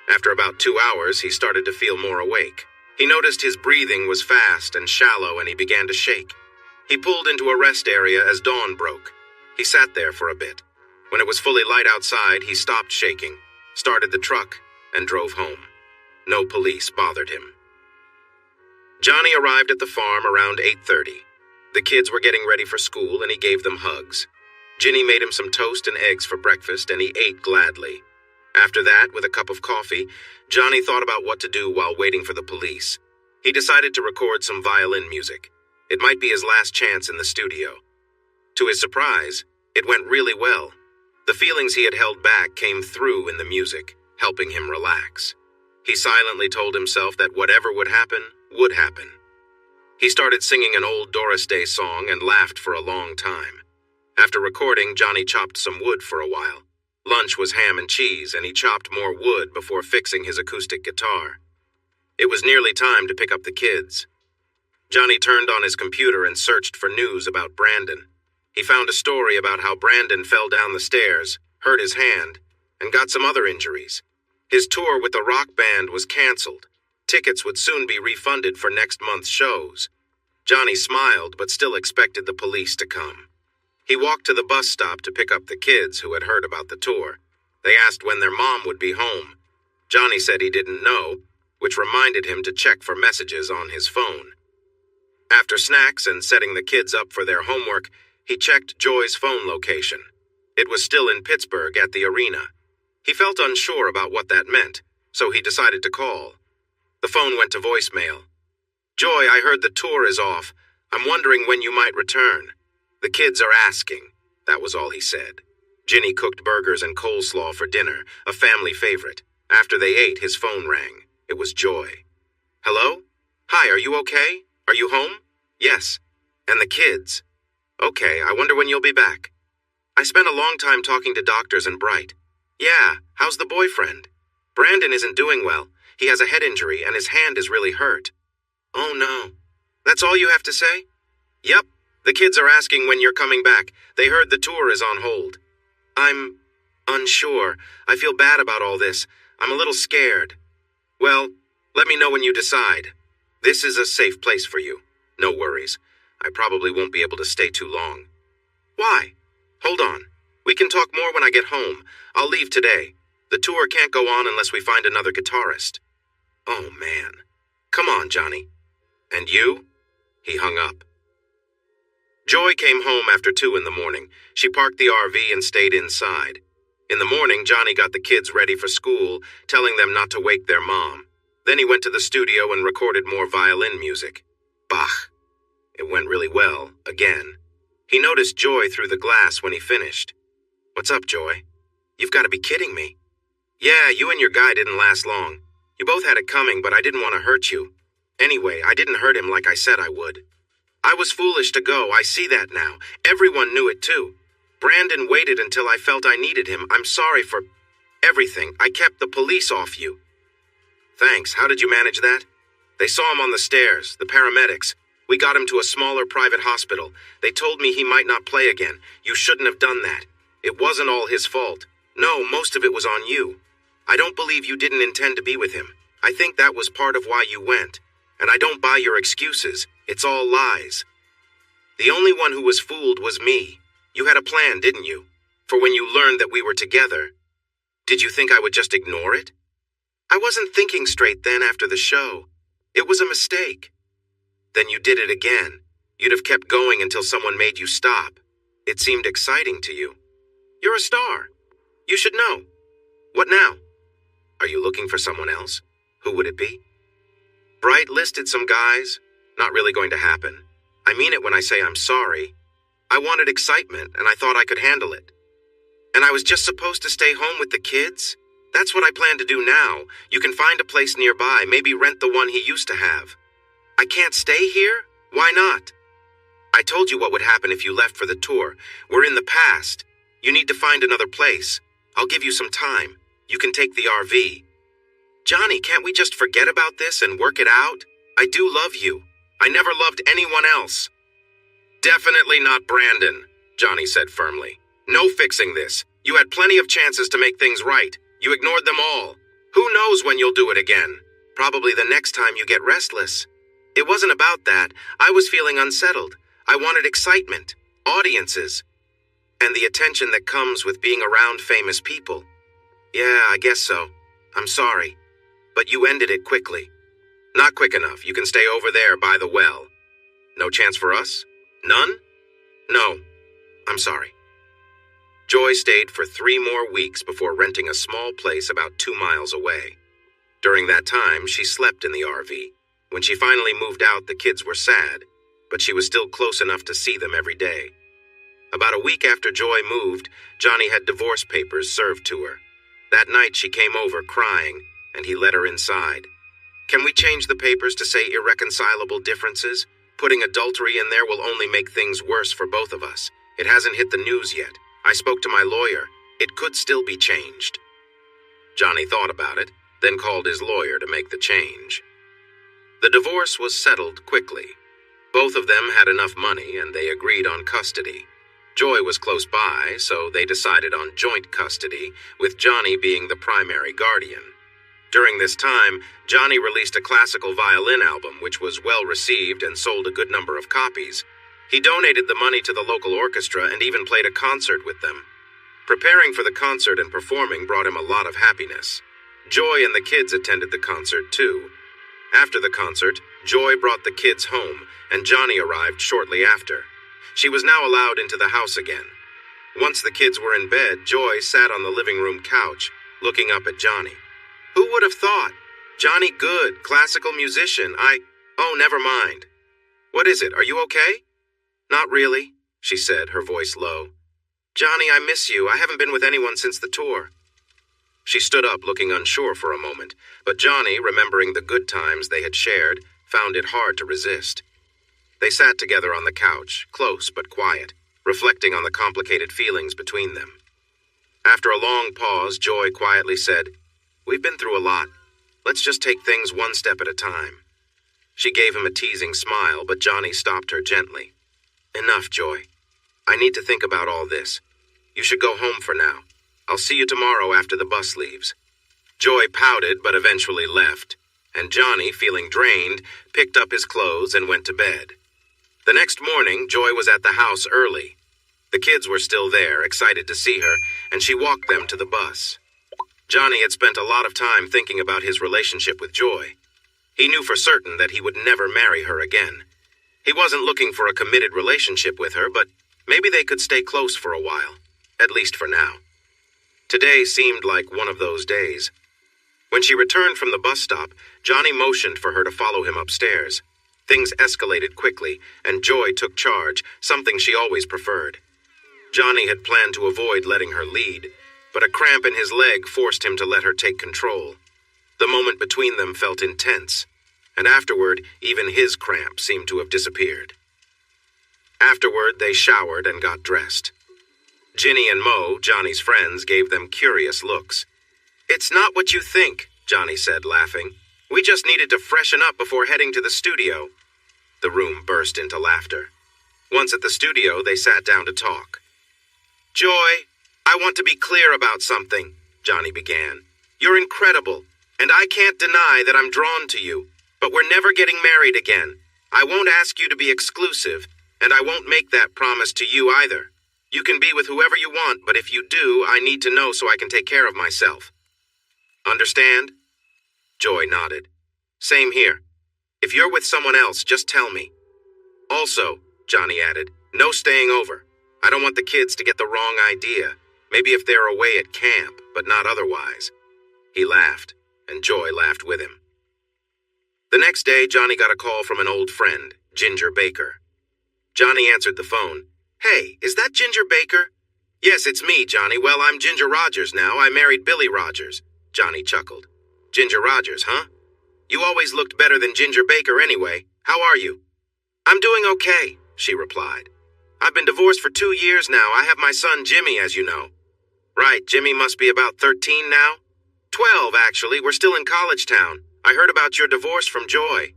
After about 2 hours, he started to feel more awake. He noticed his breathing was fast and shallow, and he began to shake. He pulled into a rest area as dawn broke. He sat there for a bit. When it was fully light outside, he stopped shaking, started the truck, and drove home. No police bothered him. Johnny arrived at the farm around 8:30. The kids were getting ready for school, and he gave them hugs. Ginny made him some toast and eggs for breakfast, and he ate gladly. After that, with a cup of coffee, Johnny thought about what to do while waiting for the police. He decided to record some violin music. It might be his last chance in the studio. To his surprise, it went really well. The feelings he had held back came through in the music, helping him relax. He silently told himself that whatever would happen, would happen. He started singing an old Doris Day song and laughed for a long time. After recording, Johnny chopped some wood for a while. Lunch was ham and cheese, and he chopped more wood before fixing his acoustic guitar. It was nearly time to pick up the kids. Johnny turned on his computer and searched for news about Brandon. He found a story about how Brandon fell down the stairs, hurt his hand, and got some other injuries. His tour with the rock band was canceled. Tickets would soon be refunded for next month's shows. Johnny smiled, but still expected the police to come. He walked to the bus stop to pick up the kids who had heard about the tour. They asked when their mom would be home. Johnny said he didn't know, which reminded him to check for messages on his phone. After snacks and setting the kids up for their homework, he checked Joy's phone location. It was still in Pittsburgh at the arena. He felt unsure about what that meant, so he decided to call. The phone went to voicemail. "Joy, I heard the tour is off. I'm wondering when you might return. The kids are asking." That was all he said. Ginny cooked burgers and coleslaw for dinner, a family favorite. After they ate, his phone rang. It was Joy. "Hello? Hi, are you okay? Are you home?" "Yes." "And the kids?" "Okay, I wonder when you'll be back." "I spent a long time talking to doctors and Bright." "Yeah, how's the boyfriend?" "Brandon isn't doing well. He has a head injury and his hand is really hurt." "Oh no. That's all you have to say?" "Yep. The kids are asking when you're coming back. They heard the tour is on hold." "I'm unsure. I feel bad about all this. I'm a little scared." "Well, let me know when you decide. This is a safe place for you. No worries. I probably won't be able to stay too long." "Why?" "Hold on. We can talk more when I get home. I'll leave today. The tour can't go on unless we find another guitarist." "Oh, man. Come on, Johnny." "And you?" He hung up. Joy came home after 2 in the morning. She parked the RV and stayed inside. In the morning, Johnny got the kids ready for school, telling them not to wake their mom. Then he went to the studio and recorded more violin music. Bach. It went really well, again. He noticed Joy through the glass when he finished. "What's up, Joy?" "You've got to be kidding me." "Yeah, you and your guy didn't last long. You both had it coming, but I didn't want to hurt you." Anyway, I didn't hurt him like I said I would. I was foolish to go, I see that now. Everyone knew it too. Brandon waited until I felt I needed him. I'm sorry for everything. I kept the police off you. Thanks. How did you manage that? They saw him on the stairs, the paramedics. We got him to a smaller private hospital. They told me he might not play again. You shouldn't have done that. It wasn't all his fault. No, most of it was on you. I don't believe you didn't intend to be with him. I think that was part of why you went. And I don't buy your excuses. It's all lies. The only one who was fooled was me. You had a plan, didn't you? For when you learned that we were together. Did you think I would just ignore it? I wasn't thinking straight then after the show. It was a mistake. Then you did it again. You'd have kept going until someone made you stop. It seemed exciting to you. You're a star. You should know. What now? Are you looking for someone else? Who would it be? Bright listed some guys. Not really going to happen. I mean it when I say I'm sorry. I wanted excitement, and I thought I could handle it. And I was just supposed to stay home with the kids? That's what I plan to do now. You can find a place nearby, maybe rent the one he used to have. I can't stay here? Why not? I told you what would happen if you left for the tour. We're in the past. You need to find another place. I'll give you some time. You can take the RV. Johnny, can't we just forget about this and work it out? I do love you. I never loved anyone else. Definitely not Brandon, Johnny said firmly. No fixing this. You had plenty of chances to make things right. You ignored them all. Who knows when you'll do it again? Probably the next time you get restless. It wasn't about that. I was feeling unsettled. I wanted excitement, audiences, and the attention that comes with being around famous people. Yeah, I guess so. I'm sorry. But you ended it quickly. Not quick enough. You can stay over there by the well. No chance for us? None? No. I'm sorry. Joy stayed for 3 more weeks before renting a small place about 2 miles away. During that time, she slept in the RV. When she finally moved out, the kids were sad, but she was still close enough to see them every day. About a week after Joy moved, Johnny had divorce papers served to her. That night, she came over crying, and he let her inside. Can we change the papers to say irreconcilable differences? Putting adultery in there will only make things worse for both of us. It hasn't hit the news yet. I spoke to my lawyer. It could still be changed. Johnny thought about it, then called his lawyer to make the change. The divorce was settled quickly. Both of them had enough money, and they agreed on custody. Joy was close by, so they decided on joint custody, with Johnny being the primary guardian. During this time, Johnny released a classical violin album, which was well received and sold a good number of copies. He donated the money to the local orchestra and even played a concert with them. Preparing for the concert and performing brought him a lot of happiness. Joy and the kids attended the concert too. After the concert, Joy brought the kids home, and Johnny arrived shortly after. She was now allowed into the house again. Once the kids were in bed, Joy sat on the living room couch, looking up at Johnny. Who would have thought? Johnny Good, classical musician. Oh, never mind. What is it? Are you okay? Not really, she said, her voice low. Johnny, I miss you. I haven't been with anyone since the tour. She stood up, looking unsure for a moment, but Johnny, remembering the good times they had shared, found it hard to resist. They sat together on the couch, close but quiet, reflecting on the complicated feelings between them. After a long pause, Joy quietly said, We've been through a lot. Let's just take things one step at a time. She gave him a teasing smile, but Johnny stopped her gently. Enough, Joy. I need to think about all this. You should go home for now. I'll see you tomorrow after the bus leaves. Joy pouted, but eventually left, and Johnny, feeling drained, picked up his clothes and went to bed. The next morning, Joy was at the house early. The kids were still there, excited to see her, and she walked them to the bus. Johnny had spent a lot of time thinking about his relationship with Joy. He knew for certain that he would never marry her again. He wasn't looking for a committed relationship with her, but maybe they could stay close for a while, at least for now. Today seemed like one of those days. When she returned from the bus stop, Johnny motioned for her to follow him upstairs. Things escalated quickly, and Joy took charge, something she always preferred. Johnny had planned to avoid letting her lead, but a cramp in his leg forced him to let her take control. The moment between them felt intense. and afterward, even his cramp seemed to have disappeared. Afterward, they showered and got dressed. Ginny and Mo, Johnny's friends, gave them curious looks. "It's not what you think," Johnny said, laughing. "We just needed to freshen up before heading to the studio." The room burst into laughter. Once at the studio, they sat down to talk. "Joy, I want to be clear about something," Johnny began. "You're incredible, and I can't deny that I'm drawn to you, but we're never getting married again. I won't ask you to be exclusive, and I won't make that promise to you either. You can be with whoever you want, but if you do, I need to know so I can take care of myself. Understand?" Joy nodded. "Same here. If you're with someone else, just tell me. Also," Johnny added, "no staying over. I don't want the kids to get the wrong idea. Maybe if they're away at camp, but not otherwise." He laughed, and Joy laughed with him. The next day, Johnny got a call from an old friend, Ginger Baker. Johnny answered the phone. "Hey, is that Ginger Baker?" "Yes, it's me, Johnny. Well, I'm Ginger Rogers now. I married Billy Rogers." Johnny chuckled. "Ginger Rogers, huh? You always looked better than Ginger Baker anyway. How are you?" "I'm doing okay," she replied. "I've been divorced for 2 years now. I have my son Jimmy, as you know." "Right, Jimmy must be about 13 now?" 12, actually. We're still in College Town. I heard about your divorce from Joy."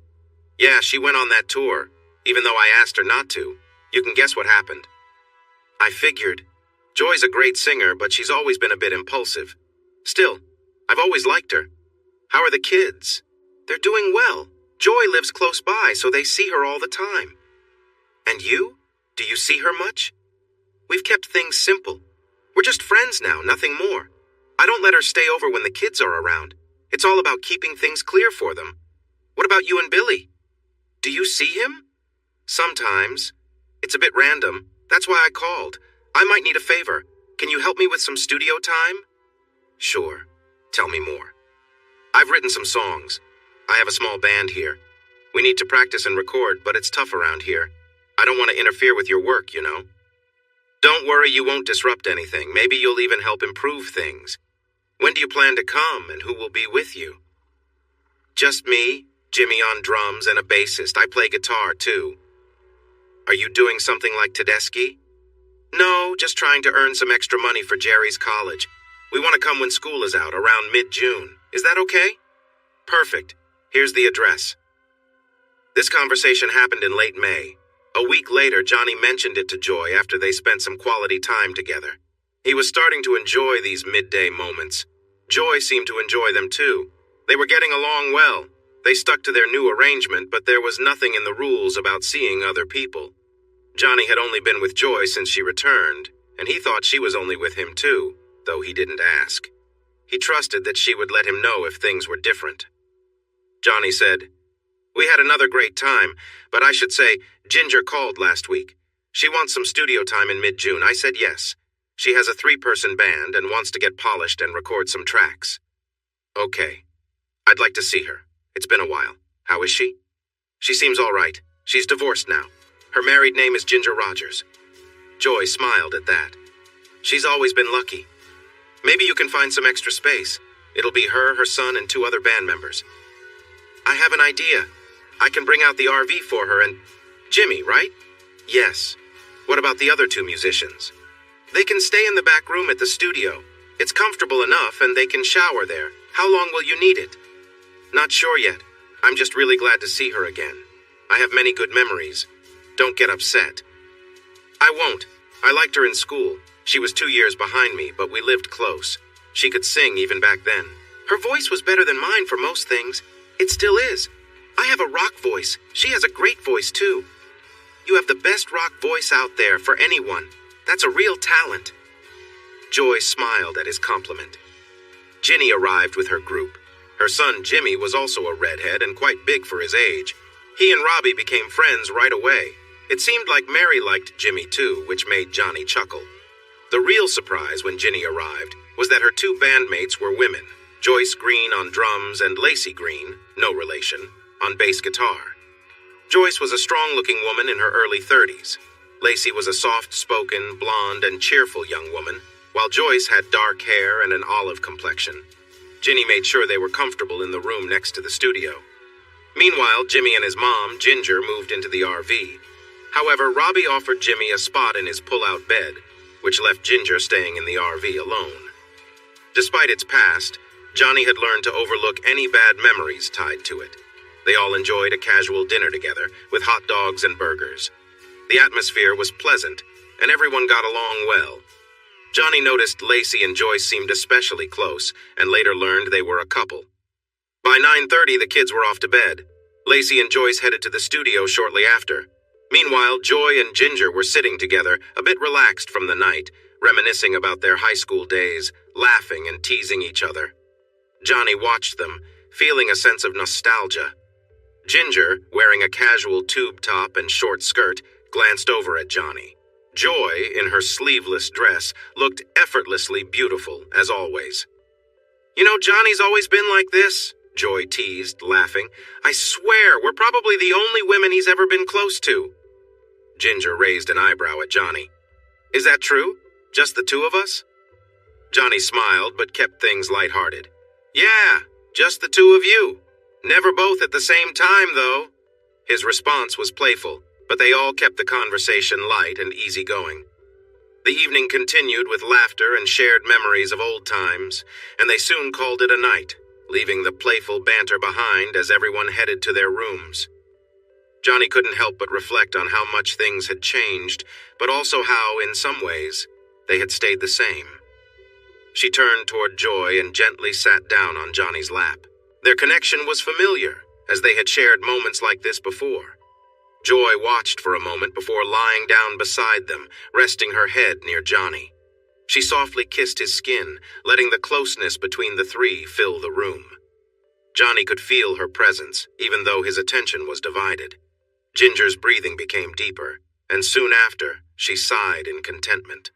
"Yeah, she went on that tour, even though I asked her not to. You can guess what happened." "I figured. Joy's a great singer, but she's always been a bit impulsive. Still, I've always liked her. How are the kids?" "They're doing well. Joy lives close by, so they see her all the time." "And you? Do you see her much?" "We've kept things simple. We're just friends now, nothing more. I don't let her stay over when the kids are around. It's all about keeping things clear for them. What about you and Billy? Do you see him?" "Sometimes. It's a bit random. That's why I called. I might need a favor. Can you help me with some studio time?" "Sure. Tell me more." "I've written some songs. I have a small band here. We need to practice and record, but it's tough around here. I don't want to interfere with your work, you know." "Don't worry, you won't disrupt anything. Maybe you'll even help improve things. When do you plan to come, and who will be with you?" "Just me, Jimmy on drums, and a bassist. I play guitar, too." "Are you doing something like Tedeschi?" "No, just trying to earn some extra money for Jerry's college. We want to come when school is out, around mid-June. Is that okay?" "Perfect. Here's the address." This conversation happened in late May. A week later, Johnny mentioned it to Joy after they spent some quality time together. He was starting to enjoy these midday moments. Joy seemed to enjoy them too. They were getting along well. They stuck to their new arrangement, but there was nothing in the rules about seeing other people. Johnny had only been with Joy since she returned, and he thought she was only with him too, though he didn't ask. He trusted that she would let him know if things were different. Johnny said, "We had another great time, but I should say, Ginger called last week. She wants some studio time in mid-June. I said yes. She has a 3-person band and wants to get polished and record some tracks." "Okay. I'd like to see her. It's been a while. How is she?" "She seems all right. She's divorced now. Her married name is Ginger Rogers." Joy smiled at that. "She's always been lucky. Maybe you can find some extra space. It'll be her, her son, and 2 other band members." "I have an idea. I can bring out the RV for her and..." "Jimmy, right?" "Yes. What about the other 2 musicians?" "They can stay in the back room at the studio. It's comfortable enough and they can shower there. How long will you need it?" "Not sure yet. I'm just really glad to see her again. I have many good memories. Don't get upset." "I won't. I liked her in school. She was 2 years behind me, but we lived close. She could sing even back then. Her voice was better than mine for most things. It still is. I have a rock voice. She has a great voice, too. You have the best rock voice out there for anyone. That's a real talent." Joy smiled at his compliment. Ginny arrived with her group. Her son Jimmy was also a redhead and quite big for his age. He and Robbie became friends right away. It seemed like Mary liked Jimmy too, which made Johnny chuckle. The real surprise when Ginny arrived was that her 2 bandmates were women, Joyce Green on drums and Lacey Green, no relation, on bass guitar. Joyce was a strong-looking woman in her early 30s. Lacey was a soft-spoken, blonde, and cheerful young woman, while Joyce had dark hair and an olive complexion. Ginny made sure they were comfortable in the room next to the studio. Meanwhile, Jimmy and his mom, Ginger, moved into the RV. However, Robbie offered Jimmy a spot in his pull-out bed, which left Ginger staying in the RV alone. Despite its past, Johnny had learned to overlook any bad memories tied to it. They all enjoyed a casual dinner together, with hot dogs and burgers. The atmosphere was pleasant, and everyone got along well. Johnny noticed Lacey and Joyce seemed especially close, and later learned they were a couple. By 9:30, the kids were off to bed. Lacey and Joyce headed to the studio shortly after. Meanwhile, Joy and Ginger were sitting together, a bit relaxed from the night, reminiscing about their high school days, laughing and teasing each other. Johnny watched them, feeling a sense of nostalgia. Ginger, wearing a casual tube top and short skirt, glanced over at Johnny. Joy, in her sleeveless dress, looked effortlessly beautiful, as always. "You know, Johnny's always been like this," Joy teased, laughing. "I swear, we're probably the only women he's ever been close to." Ginger raised an eyebrow at Johnny. "Is that true? Just the two of us?" Johnny smiled, but kept things lighthearted. "Yeah, just the two of you. Never both at the same time, though." His response was playful, but they all kept the conversation light and easygoing. The evening continued with laughter and shared memories of old times, and they soon called it a night, leaving the playful banter behind as everyone headed to their rooms. Johnny couldn't help but reflect on how much things had changed, but also how, in some ways, they had stayed the same. She turned toward Joy and gently sat down on Johnny's lap. Their connection was familiar, as they had shared moments like this before. Joy watched for a moment before lying down beside them, resting her head near Johnny. She softly kissed his skin, letting the closeness between the three fill the room. Johnny could feel her presence, even though his attention was divided. Ginger's breathing became deeper, and soon after, she sighed in contentment.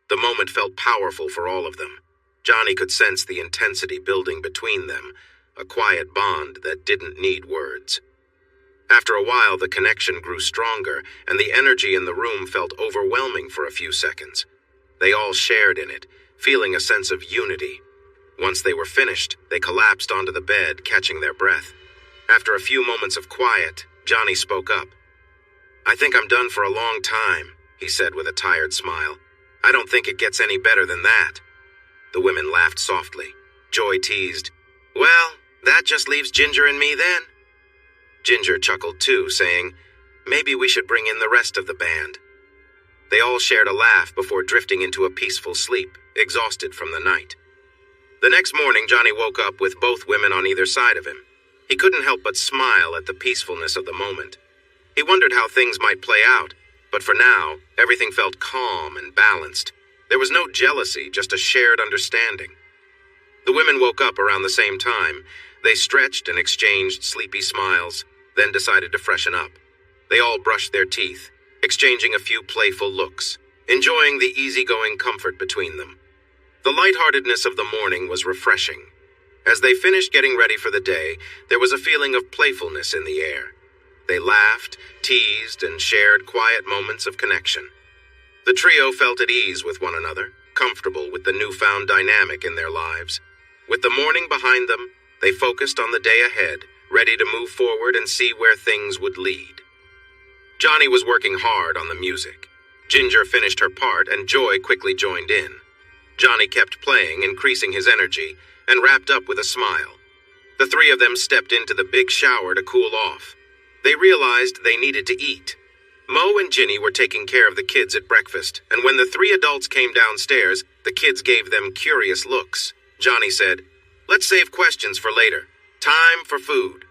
The moment felt powerful for all of them. Johnny could sense the intensity building between them, a quiet bond that didn't need words. After a while, the connection grew stronger, and the energy in the room felt overwhelming for a few seconds. They all shared in it, feeling a sense of unity. Once they were finished, they collapsed onto the bed, catching their breath. After a few moments of quiet, Johnny spoke up. "I think I'm done for a long time," he said with a tired smile. "I don't think it gets any better than that." The women laughed softly. Joy teased, "Well, that just leaves Ginger and me then." Ginger chuckled too, saying, "Maybe we should bring in the rest of the band." They all shared a laugh before drifting into a peaceful sleep, exhausted from the night. The next morning, Johnny woke up with both women on either side of him. He couldn't help but smile at the peacefulness of the moment. He wondered how things might play out, but for now, everything felt calm and balanced. There was no jealousy, just a shared understanding. The women woke up around the same time. They stretched and exchanged sleepy smiles, then decided to freshen up. They all brushed their teeth, exchanging a few playful looks, enjoying the easygoing comfort between them. The lightheartedness of the morning was refreshing. As they finished getting ready for the day, there was a feeling of playfulness in the air. They laughed, teased, and shared quiet moments of connection. The trio felt at ease with one another, comfortable with the newfound dynamic in their lives. With the morning behind them, they focused on the day ahead, ready to move forward and see where things would lead. Johnny was working hard on the music. Ginger finished her part and Joy quickly joined in. Johnny kept playing, increasing his energy, and wrapped up with a smile. The three of them stepped into the big shower to cool off. They realized they needed to eat. Mo and Ginny were taking care of the kids at breakfast, and when the three adults came downstairs, the kids gave them curious looks. Johnny said, "Let's save questions for later. Time for food."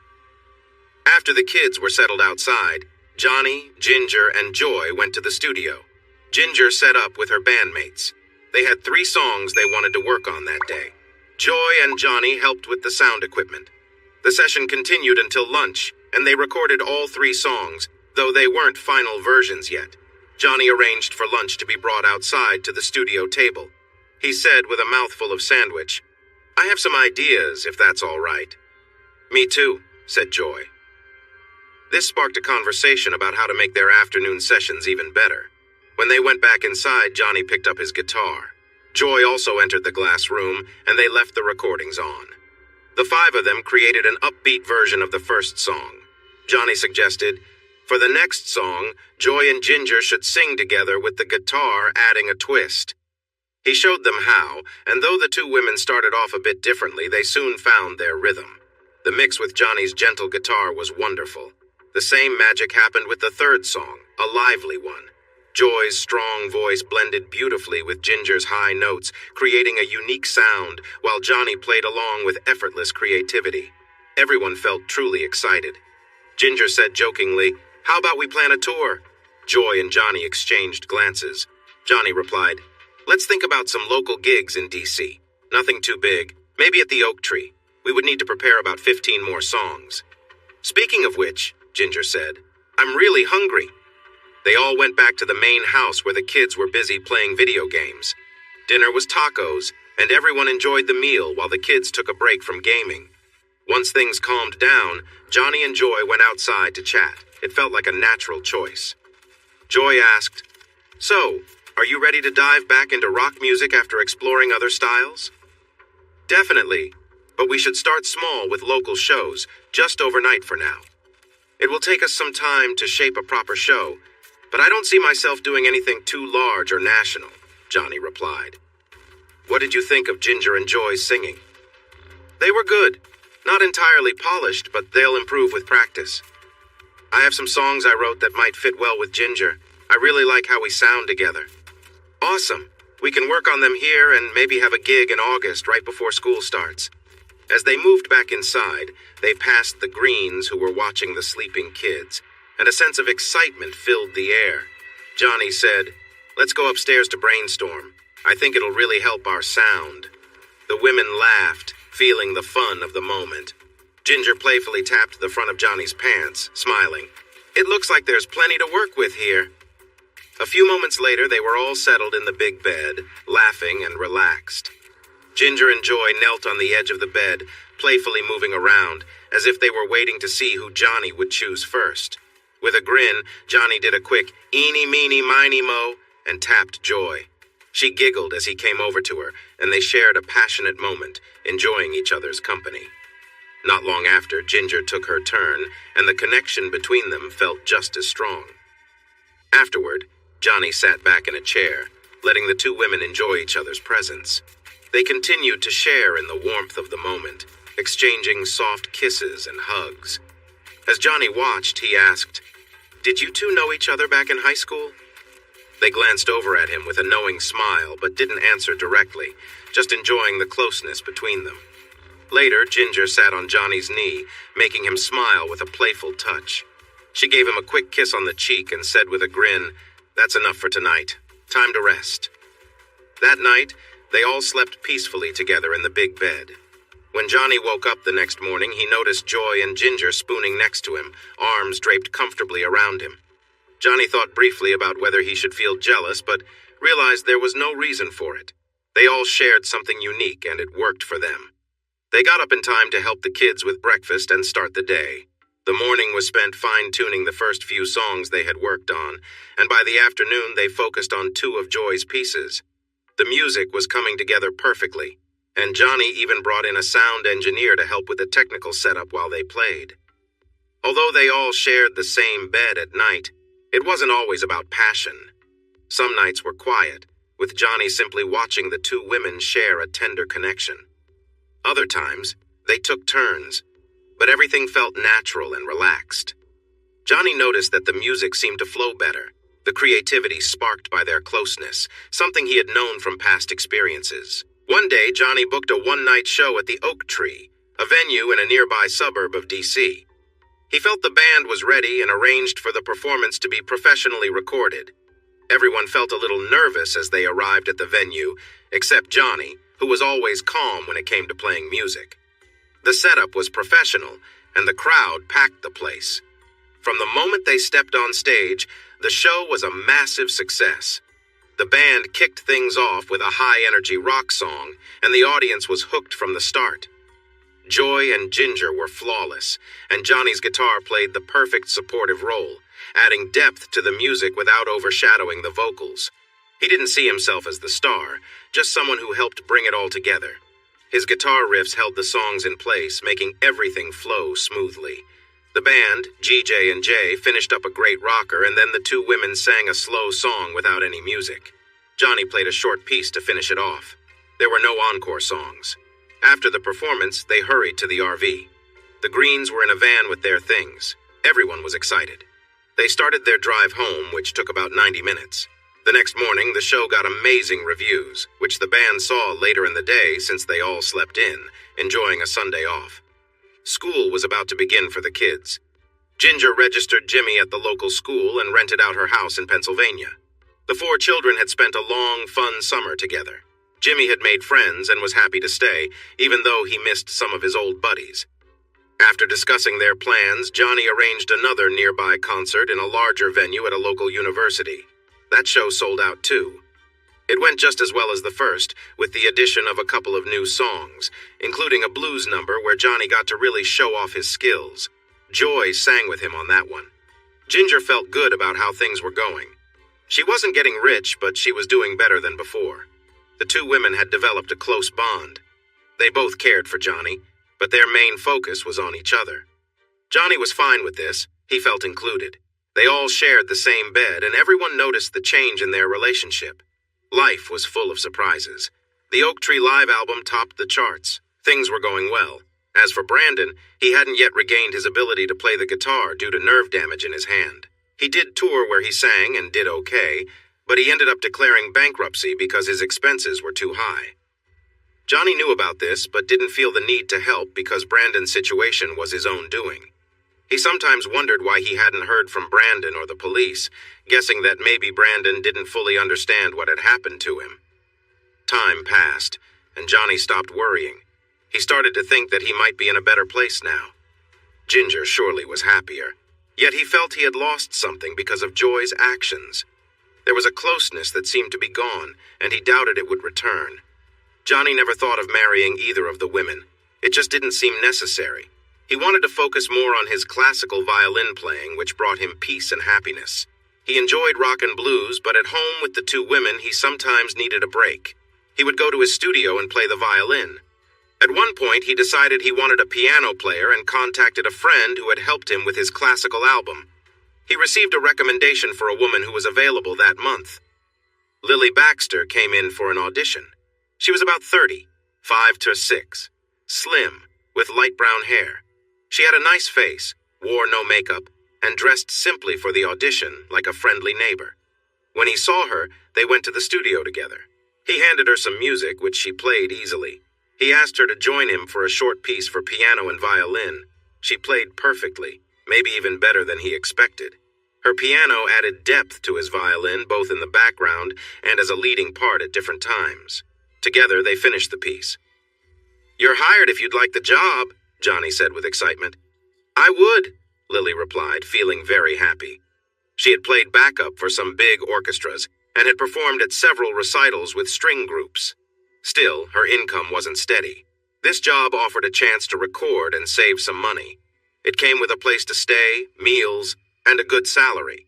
After the kids were settled outside, Johnny, Ginger, and Joy went to the studio. Ginger set up with her bandmates. They had 3 songs they wanted to work on that day. Joy and Johnny helped with the sound equipment. The session continued until lunch, and they recorded all 3 songs, though they weren't final versions yet. Johnny arranged for lunch to be brought outside to the studio table. He said with a mouthful of sandwich, "I have some ideas, if that's all right." "Me too," said Joy. This sparked a conversation about how to make their afternoon sessions even better. When they went back inside, Johnny picked up his guitar. Joy also entered the glass room, and they left the recordings on. The five of them created an upbeat version of the first song. Johnny suggested, for the next song, Joy and Ginger should sing together with the guitar adding a twist. He showed them how, and though the two women started off a bit differently, they soon found their rhythm. The mix with Johnny's gentle guitar was wonderful. The same magic happened with the third song, a lively one. Joy's strong voice blended beautifully with Ginger's high notes, creating a unique sound, while Johnny played along with effortless creativity. Everyone felt truly excited. Ginger said jokingly, "How about we plan a tour?" Joy and Johnny exchanged glances. Johnny replied, "Let's think about some local gigs in D.C. Nothing too big. Maybe at the Oak Tree. We would need to prepare about 15 more songs." "Speaking of which," Ginger said, "I'm really hungry." They all went back to the main house where the kids were busy playing video games. Dinner was tacos, and everyone enjoyed the meal while the kids took a break from gaming. Once things calmed down, Johnny and Joy went outside to chat. It felt like a natural choice. Joy asked, "So, are you ready to dive back into rock music after exploring other styles?" "Definitely, but we should start small with local shows, just overnight for now. It will take us some time to shape a proper show, but I don't see myself doing anything too large or national," Johnny replied. "What did you think of Ginger and Joy's singing?" "They were good. Not entirely polished, but they'll improve with practice. I have some songs I wrote that might fit well with Ginger. I really like how we sound together." "Awesome. We can work on them here and maybe have a gig in August right before school starts." As they moved back inside, they passed the Greens who were watching the sleeping kids, and a sense of excitement filled the air. Johnny said, "Let's go upstairs to brainstorm. I think it'll really help our sound." The women laughed, feeling the fun of the moment. Ginger playfully tapped the front of Johnny's pants, smiling. "It looks like there's plenty to work with here." A few moments later, they were all settled in the big bed, laughing and relaxed. Ginger and Joy knelt on the edge of the bed, playfully moving around, as if they were waiting to see who Johnny would choose first. With a grin, Johnny did a quick eeny, meeny, miny, mo, and tapped Joy. She giggled as he came over to her, and they shared a passionate moment, enjoying each other's company. Not long after, Ginger took her turn, and the connection between them felt just as strong. Afterward, Johnny sat back in a chair, letting the two women enjoy each other's presence. They continued to share in the warmth of the moment, exchanging soft kisses and hugs. As Johnny watched, he asked, "Did you two know each other back in high school?" They glanced over at him with a knowing smile, but didn't answer directly, just enjoying the closeness between them. Later, Ginger sat on Johnny's knee, making him smile with a playful touch. She gave him a quick kiss on the cheek and said with a grin, "That's enough for tonight. Time to rest." That night, they all slept peacefully together in the big bed. When Johnny woke up the next morning, he noticed Joy and Ginger spooning next to him, arms draped comfortably around him. Johnny thought briefly about whether he should feel jealous, but realized there was no reason for it. They all shared something unique, and it worked for them. They got up in time to help the kids with breakfast and start the day. The morning was spent fine-tuning the first few songs they had worked on, and by the afternoon they focused on 2 of Joy's pieces. The music was coming together perfectly, and Johnny even brought in a sound engineer to help with the technical setup while they played. Although they all shared the same bed at night, it wasn't always about passion. Some nights were quiet, with Johnny simply watching the 2 women share a tender connection. Other times, they took turns, but everything felt natural and relaxed. Johnny noticed that the music seemed to flow better, the creativity sparked by their closeness, something he had known from past experiences. One day, Johnny booked a one-night show at the Oak Tree, a venue in a nearby suburb of D.C. He felt the band was ready and arranged for the performance to be professionally recorded. Everyone felt a little nervous as they arrived at the venue, except Johnny, who was always calm when it came to playing music. The setup was professional, and the crowd packed the place. From the moment they stepped on stage, the show was a massive success. The band kicked things off with a high-energy rock song, and the audience was hooked from the start. Joy and Ginger were flawless, and Johnny's guitar played the perfect supportive role, adding depth to the music without overshadowing the vocals. He didn't see himself as the star, just someone who helped bring it all together. His guitar riffs held the songs in place, making everything flow smoothly. The band, GJ and Jay, finished up a great rocker, and then the two women sang a slow song without any music. Johnny played a short piece to finish it off. There were no encore songs. After the performance, they hurried to the RV. The Greens were in a van with their things. Everyone was excited. They started their drive home, which took about 90 minutes. The next morning, the show got amazing reviews, which the band saw later in the day since they all slept in, enjoying a Sunday off. School was about to begin for the kids. Ginger registered Jimmy at the local school and rented out her house in Pennsylvania. The four children had spent a long, fun summer together. Jimmy had made friends and was happy to stay, even though he missed some of his old buddies. After discussing their plans, Johnny arranged another nearby concert in a larger venue at a local university. That show sold out too. It went just as well as the first, with the addition of a couple of new songs, including a blues number where Johnny got to really show off his skills. Joy sang with him on that one. Ginger felt good about how things were going. She wasn't getting rich, but she was doing better than before. The two women had developed a close bond. They both cared for Johnny, but their main focus was on each other. Johnny was fine with this. He felt included. They all shared the same bed, and everyone noticed the change in their relationship. Life was full of surprises. The Oak Tree Live album topped the charts. Things were going well. As for Brandon, he hadn't yet regained his ability to play the guitar due to nerve damage in his hand. He did tour where he sang and did okay, but he ended up declaring bankruptcy because his expenses were too high. Johnny knew about this, but didn't feel the need to help because Brandon's situation was his own doing. He sometimes wondered why he hadn't heard from Brandon or the police, guessing that maybe Brandon didn't fully understand what had happened to him. Time passed, and Johnny stopped worrying. He started to think that he might be in a better place now. Ginger surely was happier, yet he felt he had lost something because of Joy's actions. There was a closeness that seemed to be gone, and he doubted it would return. Johnny never thought of marrying either of the women. It just didn't seem necessary. He wanted to focus more on his classical violin playing, which brought him peace and happiness. He enjoyed rock and blues, but at home with the two women, he sometimes needed a break. He would go to his studio and play the violin. At one point, he decided he wanted a piano player and contacted a friend who had helped him with his classical album. He received a recommendation for a woman who was available that month. Lily Baxter came in for an audition. She was about 30, 5'6", slim, with light brown hair. She had a nice face, wore no makeup, and dressed simply for the audition like a friendly neighbor. When he saw her, they went to the studio together. He handed her some music, which she played easily. He asked her to join him for a short piece for piano and violin. She played perfectly, maybe even better than he expected. Her piano added depth to his violin, both in the background and as a leading part at different times. Together, they finished the piece. "You're hired if you'd like the job," Johnny said with excitement. "I would," Lily replied, feeling very happy. She had played backup for some big orchestras and had performed at several recitals with string groups. Still, her income wasn't steady. This job offered a chance to record and save some money. It came with a place to stay, meals, and a good salary.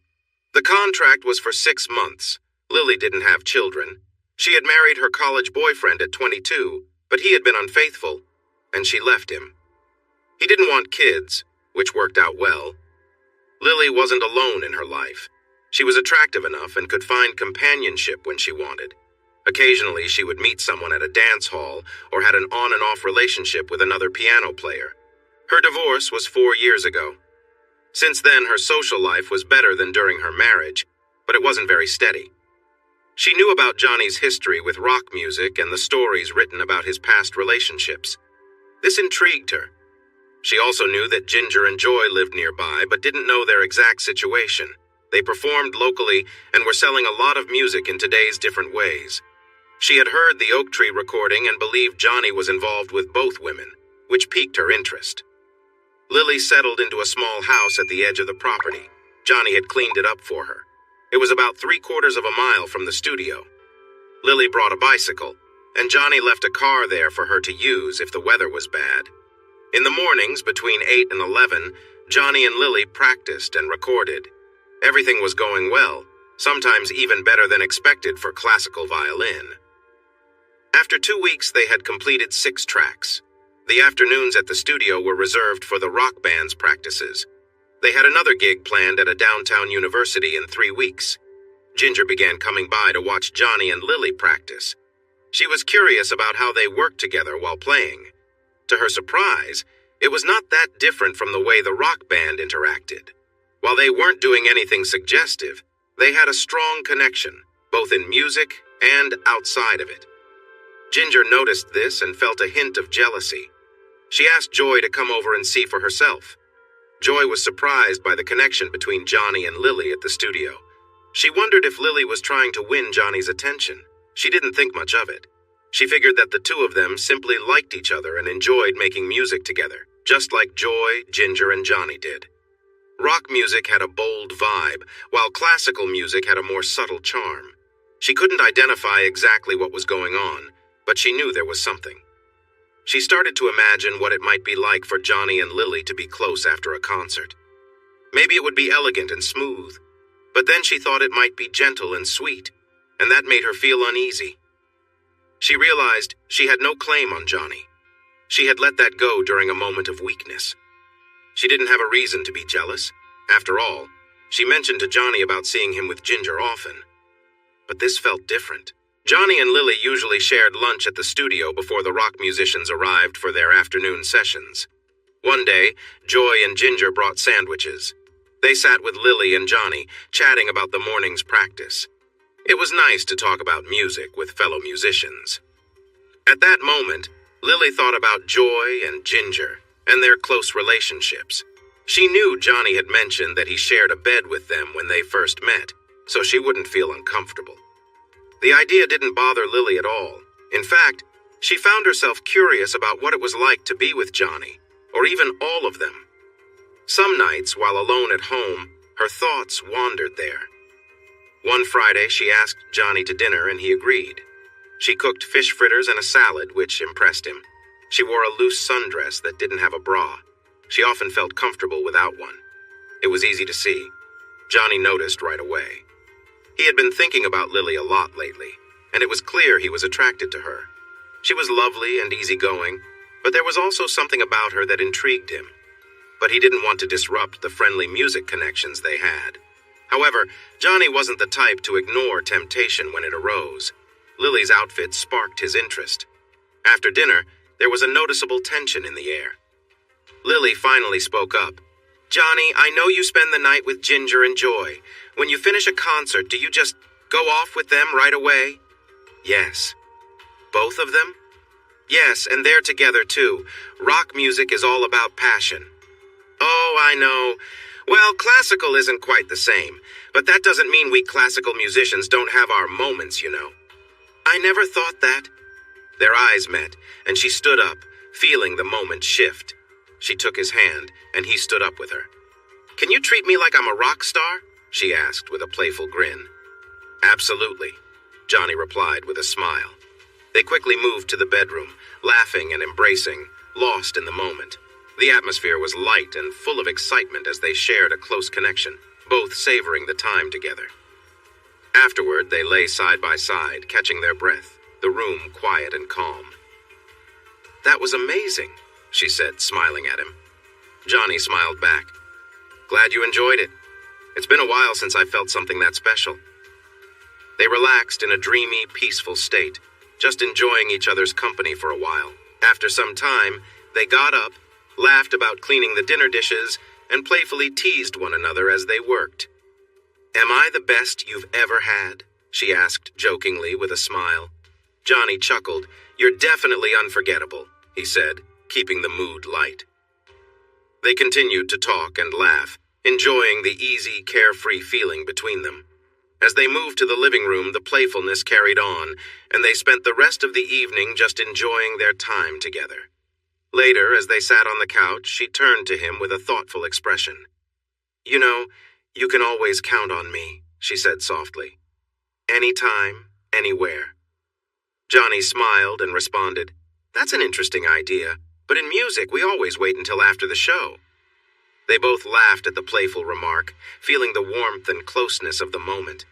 The contract was for 6 months. Lily didn't have children. She had married her college boyfriend at 22, but he had been unfaithful, and she left him. He didn't want kids, which worked out well. Lily wasn't alone in her life. She was attractive enough and could find companionship when she wanted. Occasionally, she would meet someone at a dance hall or had an on-and-off relationship with another piano player. Her divorce was 4 years ago. Since then, her social life was better than during her marriage, but it wasn't very steady. She knew about Johnny's history with rock music and the stories written about his past relationships. This intrigued her. She also knew that Ginger and Joy lived nearby, but didn't know their exact situation. They performed locally and were selling a lot of music in today's different ways. She had heard the Oak Tree recording and believed Johnny was involved with both women, which piqued her interest. Lily settled into a small house at the edge of the property. Johnny had cleaned it up for her. It was about 3/4 of a mile from the studio. Lily brought a bicycle, and Johnny left a car there for her to use if the weather was bad. In the mornings between 8 and 11, Johnny and Lily practiced and recorded. Everything was going well, sometimes even better than expected for classical violin. After 2 weeks, they had completed 6 tracks. The afternoons at the studio were reserved for the rock band's practices. They had another gig planned at a downtown university in 3 weeks. Ginger began coming by to watch Johnny and Lily practice. She was curious about how they worked together while playing. To her surprise, it was not that different from the way the rock band interacted. While they weren't doing anything suggestive, they had a strong connection, both in music and outside of it. Ginger noticed this and felt a hint of jealousy. She asked Joy to come over and see for herself. Joy was surprised by the connection between Johnny and Lily at the studio. She wondered if Lily was trying to win Johnny's attention. She didn't think much of it. She figured that the two of them simply liked each other and enjoyed making music together, just like Joy, Ginger, and Johnny did. Rock music had a bold vibe, while classical music had a more subtle charm. She couldn't identify exactly what was going on, but she knew there was something. She started to imagine what it might be like for Johnny and Lily to be close after a concert. Maybe it would be elegant and smooth, but then she thought it might be gentle and sweet, and that made her feel uneasy. She realized she had no claim on Johnny. She had let that go during a moment of weakness. She didn't have a reason to be jealous. After all, she mentioned to Johnny about seeing him with Ginger often. But this felt different. Johnny and Lily usually shared lunch at the studio before the rock musicians arrived for their afternoon sessions. One day, Joy and Ginger brought sandwiches. They sat with Lily and Johnny, chatting about the morning's practice. It was nice to talk about music with fellow musicians. At that moment, Lily thought about Joy and Ginger and their close relationships. She knew Johnny had mentioned that he shared a bed with them when they first met, so she wouldn't feel uncomfortable. The idea didn't bother Lily at all. In fact, she found herself curious about what it was like to be with Johnny, or even all of them. Some nights, while alone at home, her thoughts wandered there. One Friday, she asked Johnny to dinner and he agreed. She cooked fish fritters and a salad, which impressed him. She wore a loose sundress that didn't have a bra. She often felt comfortable without one. It was easy to see. Johnny noticed right away. He had been thinking about Lily a lot lately, and it was clear he was attracted to her. She was lovely and easygoing, but there was also something about her that intrigued him. But he didn't want to disrupt the friendly music connections they had. However, Johnny wasn't the type to ignore temptation when it arose. Lily's outfit sparked his interest. After dinner, there was a noticeable tension in the air. Lily finally spoke up. "Johnny, I know you spend the night with Ginger and Joy. When you finish a concert, do you just go off with them right away?" "Yes." "Both of them?" "Yes, and they're together too. Rock music is all about passion." "Oh, I know. Well, classical isn't quite the same, but that doesn't mean we classical musicians don't have our moments, you know." "I never thought that." Their eyes met, and she stood up, feeling the moment shift. She took his hand, and he stood up with her. "Can you treat me like I'm a rock star?" she asked with a playful grin. "Absolutely," Johnny replied with a smile. They quickly moved to the bedroom, laughing and embracing, lost in the moment. The atmosphere was light and full of excitement as they shared a close connection, both savoring the time together. Afterward, they lay side by side, catching their breath, the room quiet and calm. "That was amazing," she said, smiling at him. Johnny smiled back. "Glad you enjoyed it. It's been a while since I felt something that special." They relaxed in a dreamy, peaceful state, just enjoying each other's company for a while. After some time, they got up, laughed about cleaning the dinner dishes, and playfully teased one another as they worked. "Am I the best you've ever had?" she asked jokingly with a smile. Johnny chuckled. "You're definitely unforgettable," he said, keeping the mood light. They continued to talk and laugh, enjoying the easy, carefree feeling between them. As they moved to the living room, the playfulness carried on, and they spent the rest of the evening just enjoying their time together. Later, as they sat on the couch, she turned to him with a thoughtful expression. "You know, you can always count on me," she said softly. "Anytime, anywhere." Johnny smiled and responded, "That's an interesting idea, but in music we always wait until after the show." They both laughed at the playful remark, feeling the warmth and closeness of the moment.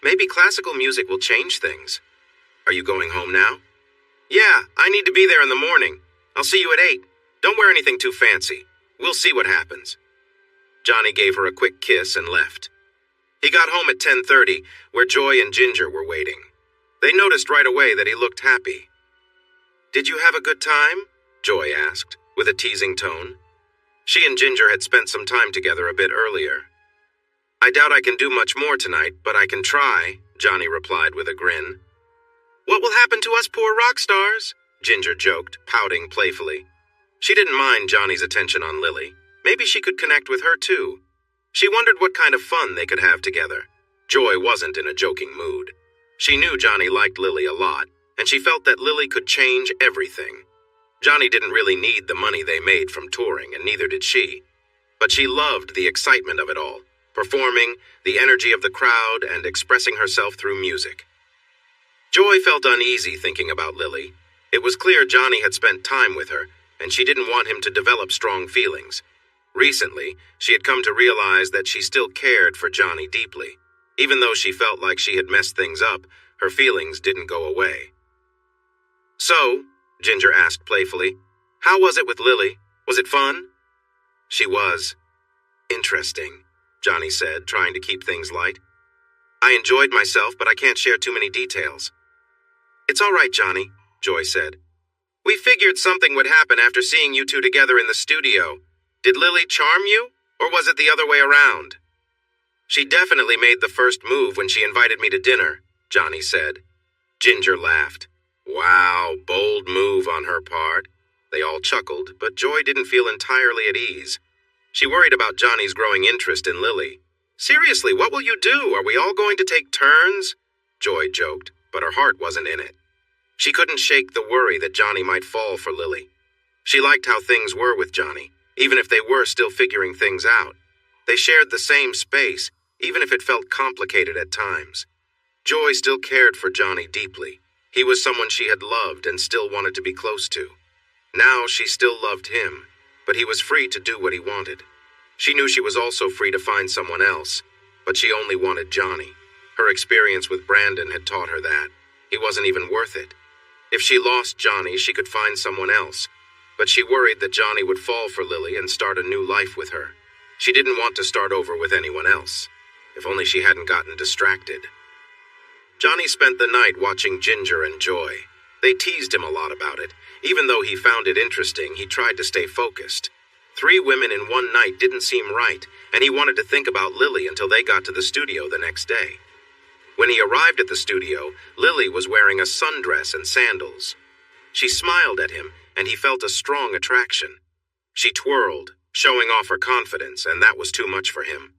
Maybe classical music will change things. "Are you going home now?" I need to be there in the morning. I'll see you at 8. Don't wear anything too fancy. We'll see what happens." Johnny gave her a quick kiss and left. He got home at 10:30, where Joy and Ginger were waiting. They noticed right away that he looked happy. "Did you have a good time?" Joy asked, with a teasing tone. She and Ginger had spent some time together a bit earlier. "I doubt I can do much more tonight, but I can try," Johnny replied with a grin. "What will happen to us poor rock stars?" Ginger joked, pouting playfully. She didn't mind Johnny's attention on Lily. Maybe she could connect with her too. She wondered what kind of fun they could have together. Joy wasn't in a joking mood. She knew Johnny liked Lily a lot, and she felt that Lily could change everything. Johnny didn't really need the money they made from touring, and neither did she. But she loved the excitement of it all, performing, the energy of the crowd, and expressing herself through music. Joy felt uneasy thinking about Lily. It was clear Johnny had spent time with her, and she didn't want him to develop strong feelings. Recently, she had come to realize that she still cared for Johnny deeply. Even though she felt like she had messed things up, her feelings didn't go away. "So," Ginger asked playfully, "how was it with Lily? Was it fun?" "She was. Interesting," Johnny said, trying to keep things light. "I enjoyed myself, but I can't share too many details." "It's all right, Johnny," Joy said. "We figured something would happen after seeing you two together in the studio. Did Lily charm you, or was it the other way around?" "She definitely made the first move when she invited me to dinner," Johnny said. Ginger laughed. Wow, bold move on her part. They all chuckled, but Joy didn't feel entirely at ease. She worried about Johnny's growing interest in Lily. "Seriously, what will you do? Are we all going to take turns?" Joy joked, but her heart wasn't in it. She couldn't shake the worry that Johnny might fall for Lily. She liked how things were with Johnny, even if they were still figuring things out. They shared the same space, even if it felt complicated at times. Joy still cared for Johnny deeply. He was someone she had loved and still wanted to be close to. Now she still loved him, but he was free to do what he wanted. She knew she was also free to find someone else, but she only wanted Johnny. Her experience with Brandon had taught her that. He wasn't even worth it. If she lost Johnny, she could find someone else, but she worried that Johnny would fall for Lily and start a new life with her. She didn't want to start over with anyone else. If only she hadn't gotten distracted. Johnny spent the night watching Ginger and Joy. They teased him a lot about it. Even though he found it interesting, he tried to stay focused. 3 women in one night didn't seem right, and he wanted to think about Lily until they got to the studio the next day. When he arrived at the studio, Lily was wearing a sundress and sandals. She smiled at him, and he felt a strong attraction. She twirled, showing off her confidence, and that was too much for him.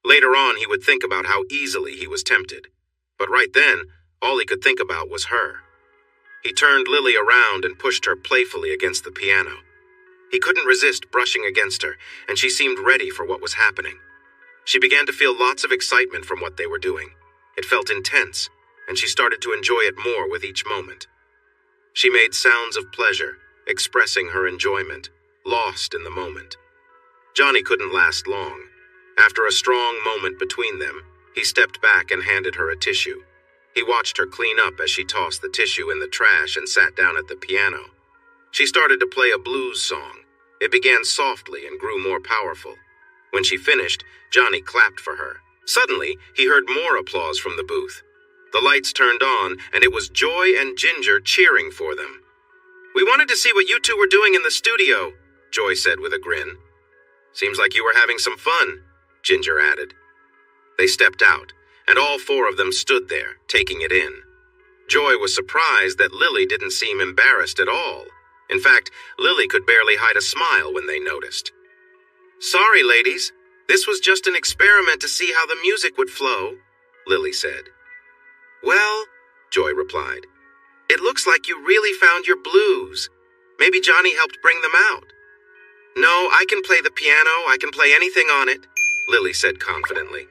Later on, he would think about how easily he was tempted. But right then, all he could think about was her. He turned Lily around and pushed her playfully against the piano. He couldn't resist brushing against her, and she seemed ready for what was happening. She began to feel lots of excitement from what they were doing. It felt intense, and she started to enjoy it more with each moment. She made sounds of pleasure, expressing her enjoyment, lost in the moment. Johnny couldn't last long. After a strong moment between them, he stepped back and handed her a tissue. He watched her clean up as she tossed the tissue in the trash and sat down at the piano. She started to play a blues song. It began softly and grew more powerful. When she finished, Johnny clapped for her. Suddenly, he heard more applause from the booth. The lights turned on, and it was Joy and Ginger cheering for them. "We wanted to see what you two were doing in the studio," Joy said with a grin. "Seems like you were having some fun," Ginger added. They stepped out, and all 4 of them stood there, taking it in. Joy was surprised that Lily didn't seem embarrassed at all. In fact, Lily could barely hide a smile when they noticed. "Sorry, ladies. This was just an experiment to see how the music would flow," Lily said. "Well," Joy replied, "it looks like you really found your blues. Maybe Johnny helped bring them out." "No, I can play the piano. I can play anything on it," Lily said confidently.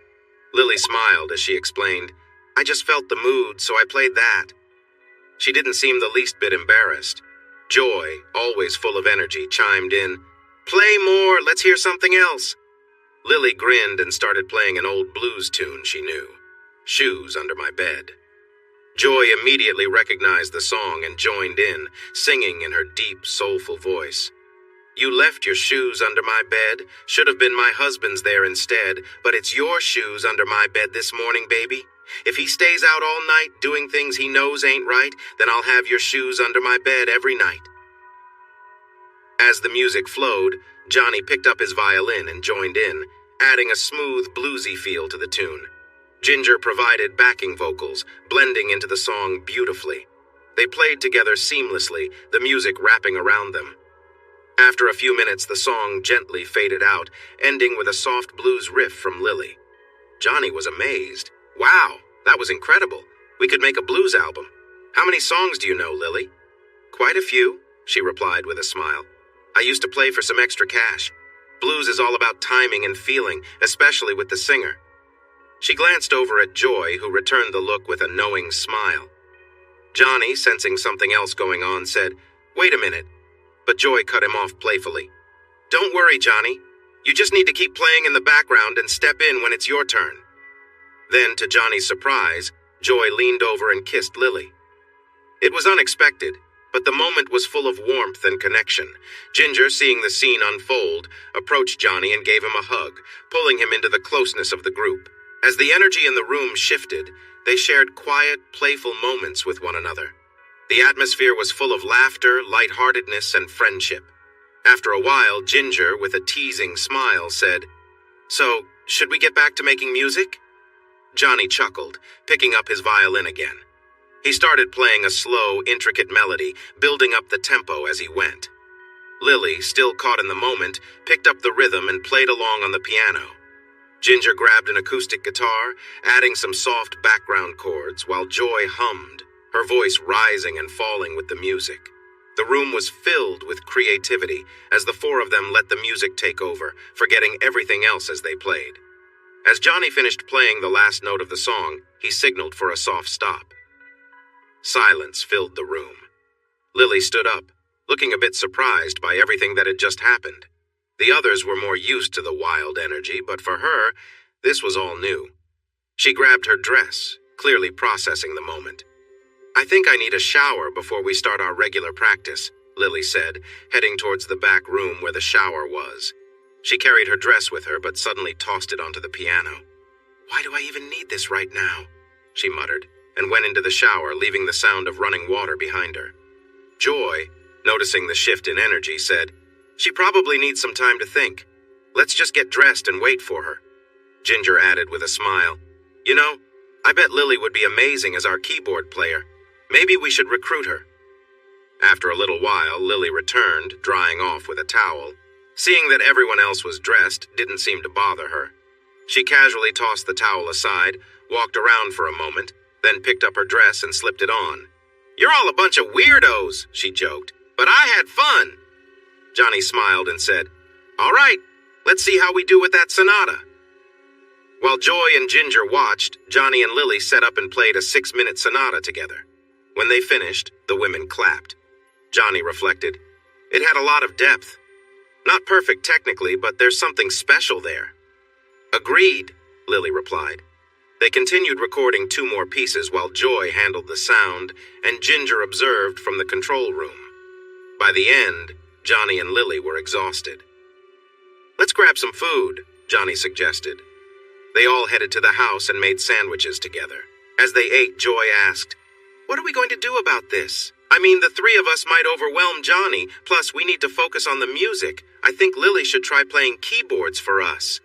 Lily smiled as she explained, "I just felt the mood, so I played that." She didn't seem the least bit embarrassed. Joy, always full of energy, chimed in, "Play more, let's hear something else." Lily grinned and started playing an old blues tune she knew, "Shoes Under My Bed." Joy immediately recognized the song and joined in, singing in her deep, soulful voice. You left your shoes under my bed, should have been my husband's there instead, but it's your shoes under my bed this morning, baby. If he stays out all night doing things he knows ain't right, then I'll have your shoes under my bed every night. As the music flowed, Johnny picked up his violin and joined in, adding a smooth, bluesy feel to the tune. Ginger provided backing vocals, blending into the song beautifully. They played together seamlessly, the music wrapping around them. After a few minutes, the song gently faded out, ending with a soft blues riff from Lily. Johnny was amazed. Wow, that was incredible. We could make a blues album. How many songs do you know, Lily? Quite a few, she replied with a smile. I used to play for some extra cash. Blues is all about timing and feeling, especially with the singer. She glanced over at Joy, who returned the look with a knowing smile. Johnny, sensing something else going on, said, Wait a minute. But Joy cut him off playfully. Don't worry, Johnny. You just need to keep playing in the background and step in when it's your turn. Then, to Johnny's surprise, Joy leaned over and kissed Lily. It was unexpected, but the moment was full of warmth and connection. Ginger, seeing the scene unfold, approached Johnny and gave him a hug, pulling him into the closeness of the group. As the energy in the room shifted, they shared quiet, playful moments with one another. The atmosphere was full of laughter, lightheartedness, and friendship. After a while, Ginger, with a teasing smile, said, So, should we get back to making music? Johnny chuckled, picking up his violin again. He started playing a slow, intricate melody, building up the tempo as he went. Lily, still caught in the moment, picked up the rhythm and played along on the piano. Ginger grabbed an acoustic guitar, adding some soft background chords, while Joy hummed, her voice rising and falling with the music. The room was filled with creativity as the four of them let the music take over, forgetting everything else as they played. As Johnny finished playing the last note of the song, he signaled for a soft stop. Silence filled the room. Lily stood up, looking a bit surprised by everything that had just happened. The others were more used to the wild energy, but for her, this was all new. She grabbed her dress, clearly processing the moment. I think I need a shower before we start our regular practice, Lily said, heading towards the back room where the shower was. She carried her dress with her, but suddenly tossed it onto the piano. Why do I even need this right now? She muttered, and went into the shower, leaving the sound of running water behind her. Joy, noticing the shift in energy, said, She probably needs some time to think. Let's just get dressed and wait for her. Ginger added with a smile, You know, I bet Lily would be amazing as our keyboard player. Maybe we should recruit her. After a little while, Lily returned, drying off with a towel. Seeing that everyone else was dressed didn't seem to bother her. She casually tossed the towel aside, walked around for a moment, then picked up her dress and slipped it on. You're all a bunch of weirdos, she joked, but I had fun. Johnny smiled and said, All right, let's see how we do with that sonata. While Joy and Ginger watched, Johnny and Lily set up and played a 6-minute sonata together. When they finished, the women clapped. Johnny reflected, It had a lot of depth. Not perfect technically, but there's something special there. Agreed, Lily replied. They continued recording 2 more pieces while Joy handled the sound and Ginger observed from the control room. By the end, Johnny and Lily were exhausted. Let's grab some food, Johnny suggested. They all headed to the house and made sandwiches together. As they ate, Joy asked, What are we going to do about this? I mean, the 3 of us might overwhelm Johnny, plus we need to focus on the music. I think Lily should try playing keyboards for us.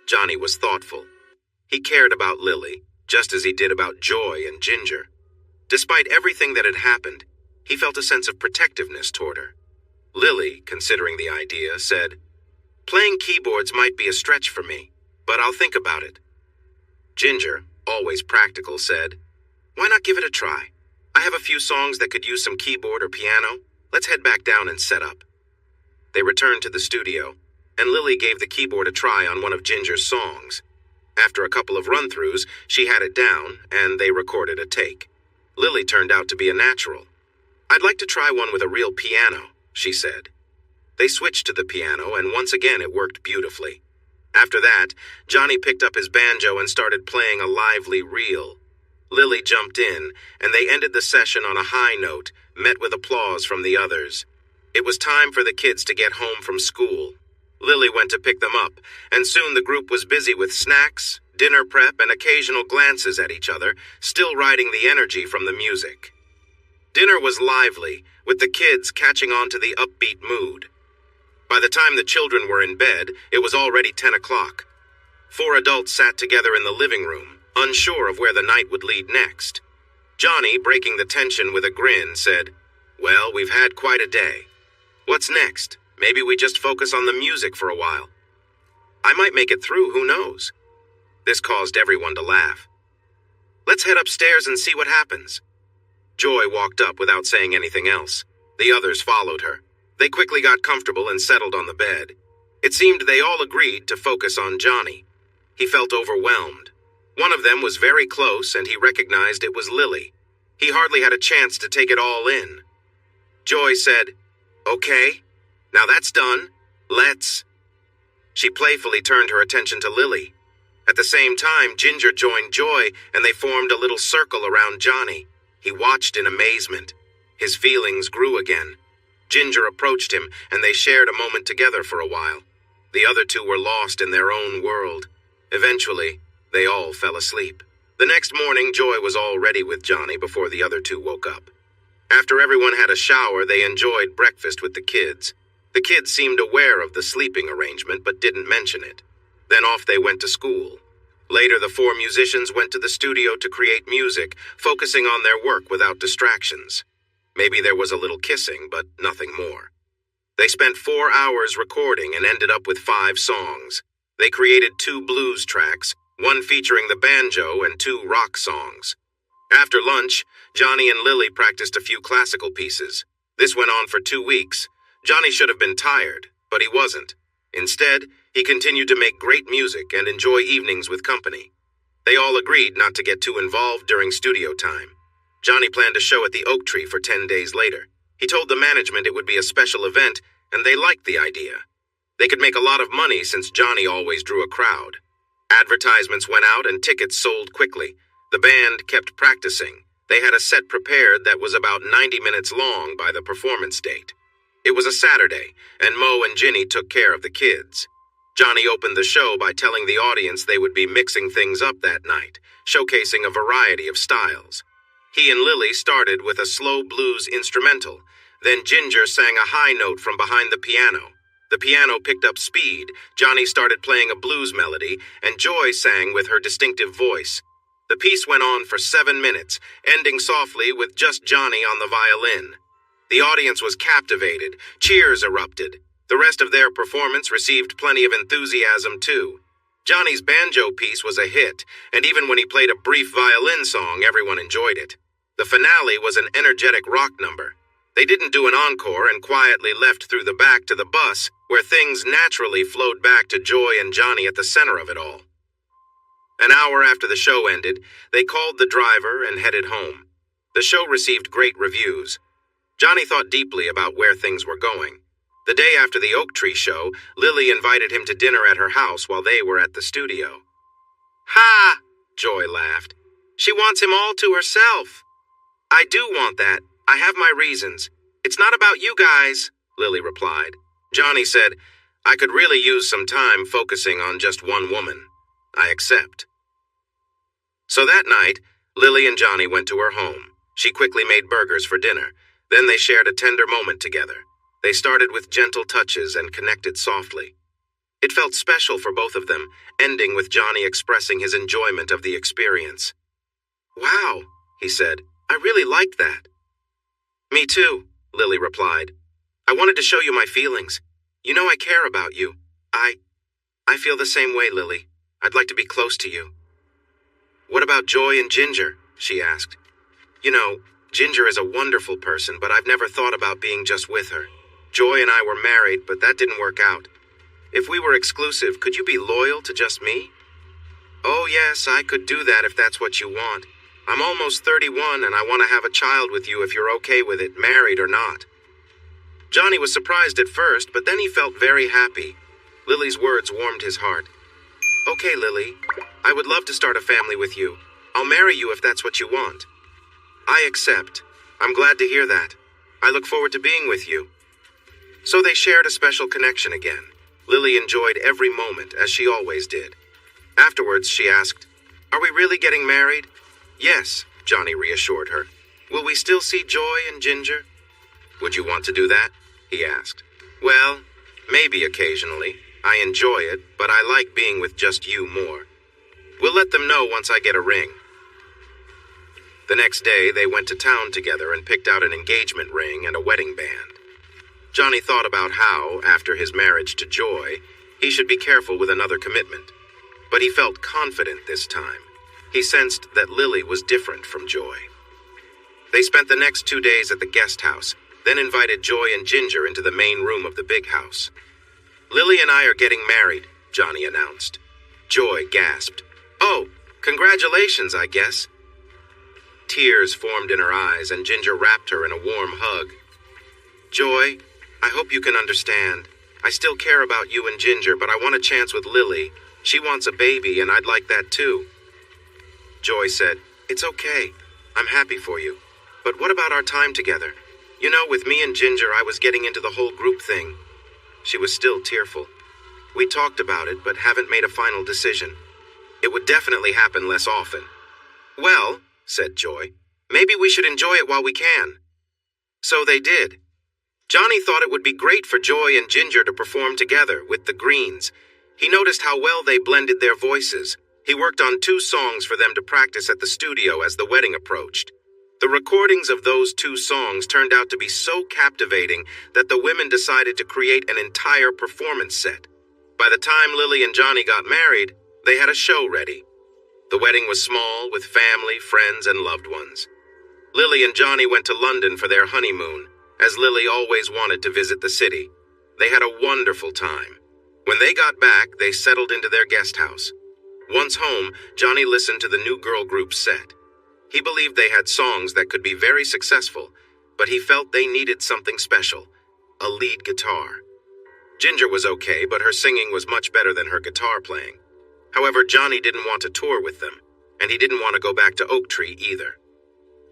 Johnny was thoughtful. He cared about Lily, just as he did about Joy and Ginger. Despite everything that had happened, he felt a sense of protectiveness toward her. Lily, considering the idea, said, Playing keyboards might be a stretch for me, but I'll think about it. Ginger, always practical, said, Why not give it a try? I have a few songs that could use some keyboard or piano. Let's head back down and set up. They returned to the studio, and Lily gave the keyboard a try on one of Ginger's songs. After a couple of run-throughs, she had it down, and they recorded a take. Lily turned out to be a natural. I'd like to try one with a real piano, she said. They switched to the piano, and once again it worked beautifully. After that, Johnny picked up his banjo and started playing a lively reel. Lily jumped in, and they ended the session on a high note, met with applause from the others. It was time for the kids to get home from school. Lily went to pick them up, and soon the group was busy with snacks, dinner prep, and occasional glances at each other, still riding the energy from the music. Dinner was lively, with the kids catching on to the upbeat mood. By the time the children were in bed, it was already 10 o'clock. 4 adults sat together in the living room, unsure of where the night would lead next. Johnny, breaking the tension with a grin, said, "Well, we've had quite a day. What's next? Maybe we just focus on the music for a while. I might make it through, who knows?" This caused everyone to laugh. "Let's head upstairs and see what happens." Joy walked up without saying anything else. The others followed her. They quickly got comfortable and settled on the bed. It seemed they all agreed to focus on Johnny. He felt overwhelmed. One of them was very close, and he recognized it was Lily. He hardly had a chance to take it all in. Joy said, "Okay, now that's done. Let's..." She playfully turned her attention to Lily. At the same time, Ginger joined Joy, and they formed a little circle around Johnny. He watched in amazement. His feelings grew again. Ginger approached him, and they shared a moment together for a while. The other two were lost in their own world. Eventually, they all fell asleep. The next morning, Joy was all ready with Johnny before the other two woke up. After everyone had a shower, they enjoyed breakfast with the kids. The kids seemed aware of the sleeping arrangement, but didn't mention it. Then off they went to school. Later, the 4 musicians went to the studio to create music, focusing on their work without distractions. Maybe there was a little kissing, but nothing more. They spent 4 hours recording and ended up with 5 songs. They created 2 blues tracks, one featuring the banjo and 2 rock songs. After lunch, Johnny and Lily practiced a few classical pieces. This went on for 2 weeks. Johnny should have been tired, but he wasn't. Instead, he continued to make great music and enjoy evenings with company. They all agreed not to get too involved during studio time. Johnny planned a show at the Oak Tree for 10 days later. He told the management it would be a special event, and they liked the idea. They could make a lot of money since Johnny always drew a crowd. Advertisements went out and tickets sold quickly. The band kept practicing. They had a set prepared that was about 90 minutes long by the performance date. It was a Saturday, and Mo and Ginny took care of the kids. Johnny opened the show by telling the audience they would be mixing things up that night, showcasing a variety of styles. He and Lily started with a slow blues instrumental. Then Ginger sang a high note from behind the piano. The piano picked up speed, Johnny started playing a blues melody, and Joy sang with her distinctive voice. The piece went on for 7 minutes, ending softly with just Johnny on the violin. The audience was captivated. Cheers erupted. The rest of their performance received plenty of enthusiasm, too. Johnny's banjo piece was a hit, and even when he played a brief violin song, everyone enjoyed it. The finale was an energetic rock number. They didn't do an encore and quietly left through the back to the bus, where things naturally flowed back to Joy and Johnny at the center of it all. An hour after the show ended, they called the driver and headed home. The show received great reviews. Johnny thought deeply about where things were going. The day after the Oak Tree show, Lily invited him to dinner at her house while they were at the studio. "Ha!" Joy laughed. "She wants him all to herself." "I do want that. I have my reasons. It's not about you guys," Lily replied. Johnny said, "I could really use some time focusing on just one woman. I accept." So that night, Lily and Johnny went to her home. She quickly made burgers for dinner. Then they shared a tender moment together. They started with gentle touches and connected softly. It felt special for both of them, ending with Johnny expressing his enjoyment of the experience. "Wow," he said, "I really liked that." "Me too," Lily replied. "I wanted to show you my feelings. You know I care about you. I feel the same way, Lily. I'd like to be close to you." "What about Joy and Ginger?" she asked. "You know, Ginger is a wonderful person, but I've never thought about being just with her. Joy and I were married, but that didn't work out. If we were exclusive, could you be loyal to just me?" "Oh yes, I could do that if that's what you want. I'm almost 31 and I want to have a child with you if you're okay with it, married or not." Johnny was surprised at first, but then he felt very happy. Lily's words warmed his heart. "Okay, Lily, I would love to start a family with you. I'll marry you if that's what you want." "I accept. I'm glad to hear that. I look forward to being with you." So they shared a special connection again. Lily enjoyed every moment, as she always did. Afterwards, she asked, "Are we really getting married?" "Yes," Johnny reassured her. "Will we still see Joy and Ginger?" "Would you want to do that?" he asked. "Well, maybe occasionally. I enjoy it, but I like being with just you more. We'll let them know once I get a ring." The next day, they went to town together and picked out an engagement ring and a wedding band. Johnny thought about how, after his marriage to Joy, he should be careful with another commitment. But he felt confident this time. He sensed that Lily was different from Joy. They spent the next 2 days at the guest house, then invited Joy and Ginger into the main room of the big house. "Lily and I are getting married," Johnny announced. Joy gasped. "Oh, congratulations, I guess." Tears formed in her eyes, and Ginger wrapped her in a warm hug. "Joy, I hope you can understand. I still care about you and Ginger, but I want a chance with Lily. She wants a baby, and I'd like that too." Joy said, "It's okay. I'm happy for you. But what about our time together? You know, with me and Ginger, I was getting into the whole group thing." She was still tearful. "We talked about it, but haven't made a final decision. It would definitely happen less often." "Well," said Joy, "maybe we should enjoy it while we can." So they did. Johnny thought it would be great for Joy and Ginger to perform together with the Greens. He noticed how well they blended their voices. He worked on 2 songs for them to practice at the studio as the wedding approached. The recordings of those 2 songs turned out to be so captivating that the women decided to create an entire performance set. By the time Lily and Johnny got married, they had a show ready. The wedding was small, with family, friends, and loved ones. Lily and Johnny went to London for their honeymoon, as Lily always wanted to visit the city. They had a wonderful time. When they got back, they settled into their guest house. Once home, Johnny listened to the new girl group's set. He believed they had songs that could be very successful, but he felt they needed something special, a lead guitar. Ginger was okay, but her singing was much better than her guitar playing. However, Johnny didn't want to tour with them, and he didn't want to go back to Oak Tree either.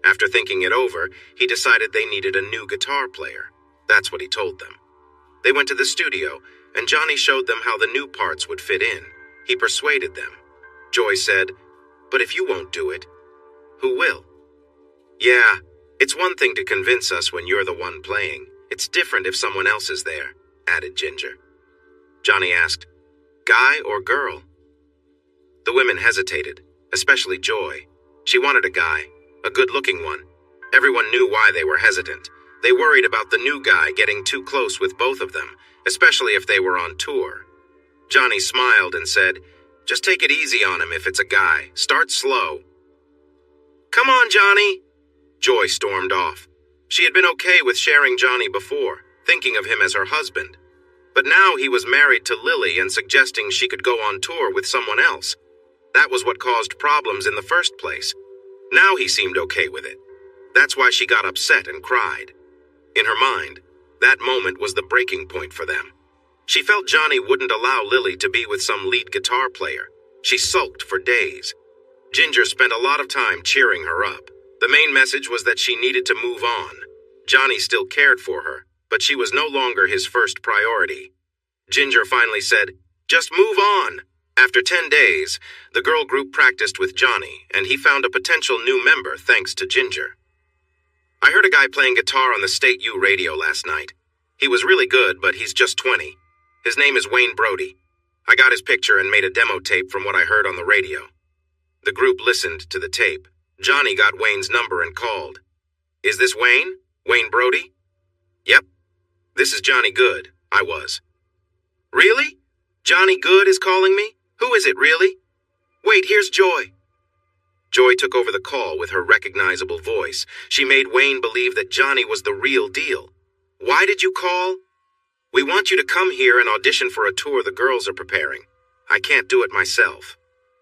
After thinking it over, he decided they needed a new guitar player. That's what he told them. They went to the studio, and Johnny showed them how the new parts would fit in. He persuaded them. Joy said, "But if you won't do it, who will?" "Yeah, it's one thing to convince us when you're the one playing. It's different if someone else is there," added Ginger. Johnny asked, "Guy or girl?" The women hesitated, especially Joy. She wanted a guy, a good-looking one. Everyone knew why they were hesitant. They worried about the new guy getting too close with both of them, especially if they were on tour. Johnny smiled and said, "Just take it easy on him if it's a guy. Start slow." "Come on, Johnny!" Joy stormed off. She had been okay with sharing Johnny before, thinking of him as her husband. But now he was married to Lily and suggesting she could go on tour with someone else. That was what caused problems in the first place. Now he seemed okay with it. That's why she got upset and cried. In her mind, that moment was the breaking point for them. She felt Johnny wouldn't allow Lily to be with some lead guitar player. She sulked for days. Ginger spent a lot of time cheering her up. The main message was that she needed to move on. Johnny still cared for her, but she was no longer his first priority. Ginger finally said, "Just move on." After 10 days, the girl group practiced with Johnny, and he found a potential new member thanks to Ginger. "I heard a guy playing guitar on the State U radio last night. He was really good, but he's just 20. His name is Wayne Brody. I got his picture and made a demo tape from what I heard on the radio." The group listened to the tape. Johnny got Wayne's number and called. "Is this Wayne? Wayne Brody?" "Yep. This is Johnny Good." I was. "Really? Johnny Good is calling me? Who is it, really? Wait, here's Joy." Joy took over the call with her recognizable voice. She made Wayne believe that Johnny was the real deal. "Why did you call?" "We want you to come here and audition for a tour the girls are preparing. I can't do it myself."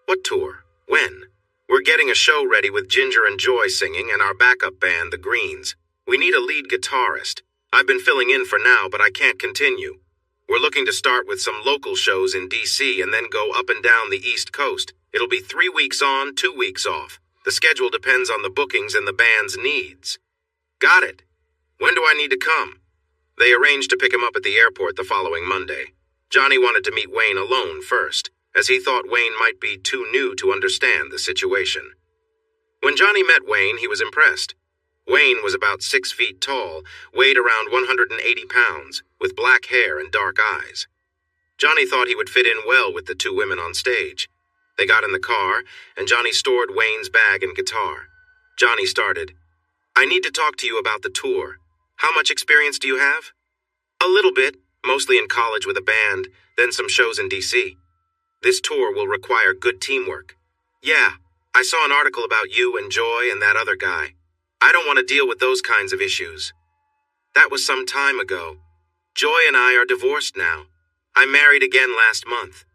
"What tour? When?" "We're getting a show ready with Ginger and Joy singing and our backup band, the Greens. We need a lead guitarist. I've been filling in for now, but I can't continue. We're looking to start with some local shows in D.C. and then go up and down the East Coast. It'll be 3 weeks on, 2 weeks off. The schedule depends on the bookings and the band's needs. Got it. When do I need to come? They arranged to pick him up at the airport the following Monday. Johnny wanted to meet Wayne alone first, as he thought Wayne might be too new to understand the situation. When Johnny met Wayne, he was impressed. Wayne was about 6 feet tall, weighed around 180 pounds, with black hair and dark eyes. Johnny thought he would fit in well with the two women on stage. They got in the car, and Johnny stored Wayne's bag and guitar. Johnny started, "I need to talk to you about the tour. How much experience do you have?" "A little bit, mostly in college with a band, then some shows in D.C. This tour will require good teamwork." "Yeah, I saw an article about you and Joy and that other guy. I don't want to deal with those kinds of issues." "That was some time ago. Joy and I are divorced now. I married again last month.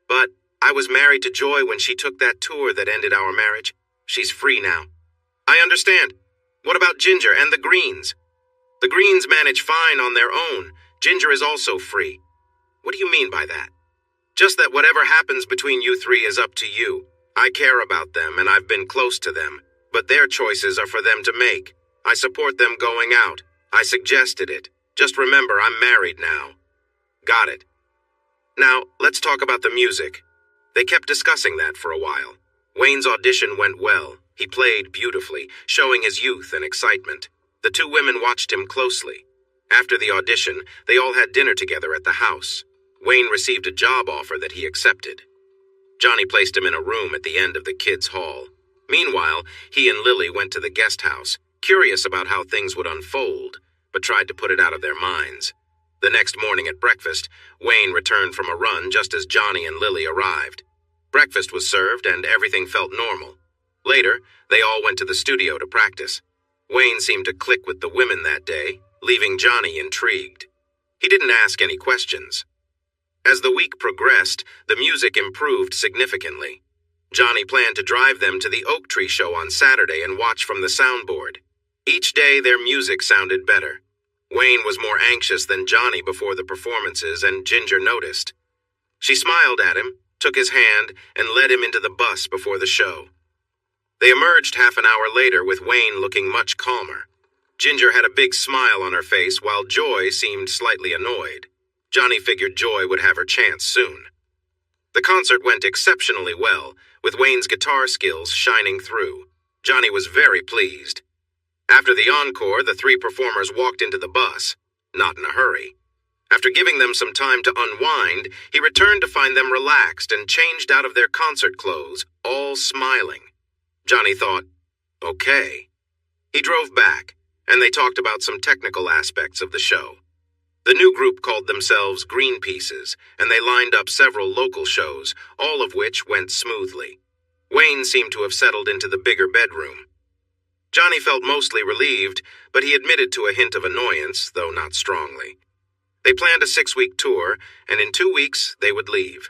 But I was married to Joy when she took that tour that ended our marriage. She's free now." "I understand. What about Ginger and the Greens?" "The Greens manage fine on their own. Ginger is also free." "What do you mean by that?" "Just that whatever happens between you three is up to you. I care about them and I've been close to them, but their choices are for them to make. I support them going out. I suggested it. Just remember, I'm married now." "Got it. Now, let's talk about the music." They kept discussing that for a while. Wayne's audition went well. He played beautifully, showing his youth and excitement. The two women watched him closely. After the audition, they all had dinner together at the house. Wayne received a job offer that he accepted. Johnny placed him in a room at the end of the kids' hall. Meanwhile, he and Lily went to the guest house, curious about how things would unfold, but tried to put it out of their minds. The next morning at breakfast, Wayne returned from a run just as Johnny and Lily arrived. Breakfast was served and everything felt normal. Later, they all went to the studio to practice. Wayne seemed to click with the women that day, leaving Johnny intrigued. He didn't ask any questions. As the week progressed, the music improved significantly. Johnny planned to drive them to the Oak Tree show on Saturday and watch from the soundboard. Each day, their music sounded better. Wayne was more anxious than Johnny before the performances, and Ginger noticed. She smiled at him, took his hand, and led him into the bus before the show. They emerged half an hour later with Wayne looking much calmer. Ginger had a big smile on her face while Joy seemed slightly annoyed. Johnny figured Joy would have her chance soon. The concert went exceptionally well, with Wayne's guitar skills shining through. Johnny was very pleased. After the encore, the three performers walked into the bus, not in a hurry. After giving them some time to unwind, he returned to find them relaxed and changed out of their concert clothes, all smiling. Johnny thought, okay. He drove back, and they talked about some technical aspects of the show. The new group called themselves Green Pieces, and they lined up several local shows, all of which went smoothly. Wayne seemed to have settled into the bigger bedroom. Johnny felt mostly relieved, but he admitted to a hint of annoyance, though not strongly. They planned a 6-week tour, and in 2 weeks they would leave.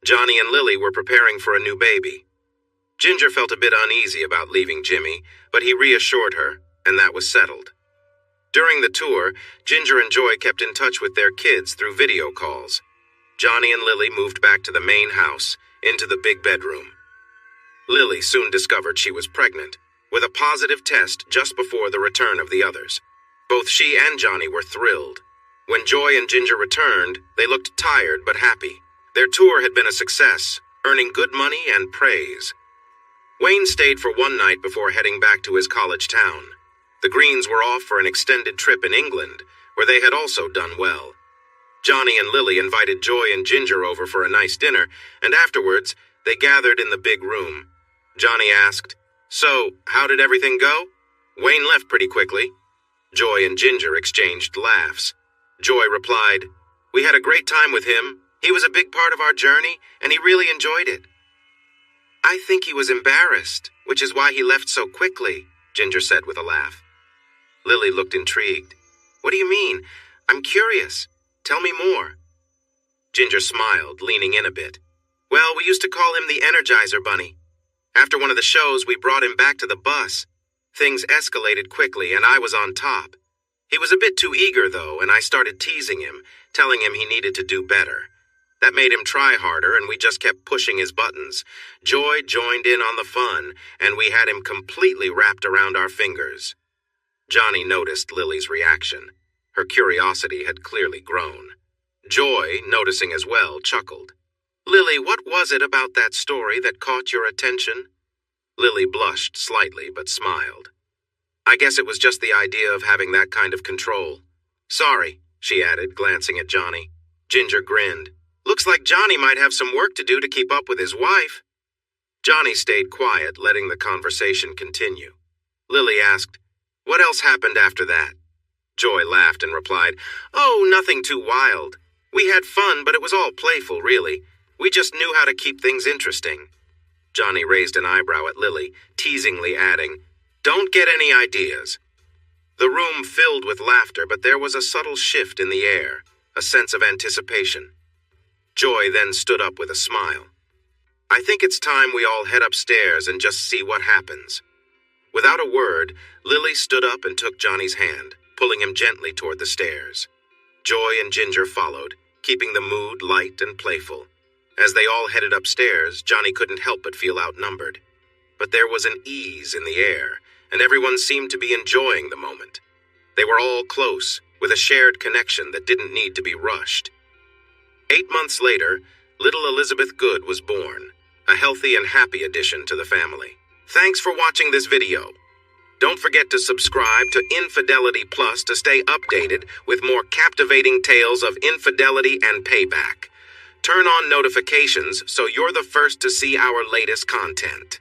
Johnny and Lily were preparing for a new baby. Ginger felt a bit uneasy about leaving Jimmy, but he reassured her, and that was settled. During the tour, Ginger and Joy kept in touch with their kids through video calls. Johnny and Lily moved back to the main house, into the big bedroom. Lily soon discovered she was pregnant, with a positive test just before the return of the others. Both she and Johnny were thrilled. When Joy and Ginger returned, they looked tired but happy. Their tour had been a success, earning good money and praise. Wayne stayed for one night before heading back to his college town. The Greens were off for an extended trip in England, where they had also done well. Johnny and Lily invited Joy and Ginger over for a nice dinner, and afterwards, they gathered in the big room. Johnny asked, "So, how did everything go?" Wayne left pretty quickly. Joy and Ginger exchanged laughs. Joy replied, "We had a great time with him. He was a big part of our journey, and he really enjoyed it." "I think he was embarrassed, which is why he left so quickly," Ginger said with a laugh. Lily looked intrigued. "What do you mean? I'm curious. Tell me more." Ginger smiled, leaning in a bit. "Well, we used to call him the Energizer Bunny. After one of the shows, we brought him back to the bus. Things escalated quickly, and I was on top. He was a bit too eager, though, and I started teasing him, telling him he needed to do better. That made him try harder, and we just kept pushing his buttons. Joy joined in on the fun, and we had him completely wrapped around our fingers. Johnny noticed Lily's reaction. Her curiosity had clearly grown. Joy, noticing as well, chuckled. "Lily, what was it about that story that caught your attention?" Lily blushed slightly, but smiled. "I guess it was just the idea of having that kind of control. Sorry," she added, glancing at Johnny. Ginger grinned. "Looks like Johnny might have some work to do to keep up with his wife." Johnny stayed quiet, letting the conversation continue. Lily asked, "What else happened after that?" Joy laughed and replied, "Oh, nothing too wild. We had fun, but it was all playful, really. We just knew how to keep things interesting." Johnny raised an eyebrow at Lily, teasingly adding, "Don't get any ideas." The room filled with laughter, but there was a subtle shift in the air, a sense of anticipation. Joy then stood up with a smile. "I think it's time we all head upstairs and just see what happens." Without a word, Lily stood up and took Johnny's hand, pulling him gently toward the stairs. Joy and Ginger followed, keeping the mood light and playful. As they all headed upstairs, Johnny couldn't help but feel outnumbered. But there was an ease in the air, and everyone seemed to be enjoying the moment. They were all close, with a shared connection that didn't need to be rushed. 8 months later, little Elizabeth Good was born, a healthy and happy addition to the family. Thanks for watching this video. Don't forget to subscribe to Infidelity Plus to stay updated with more captivating tales of infidelity and payback. Turn on notifications so you're the first to see our latest content.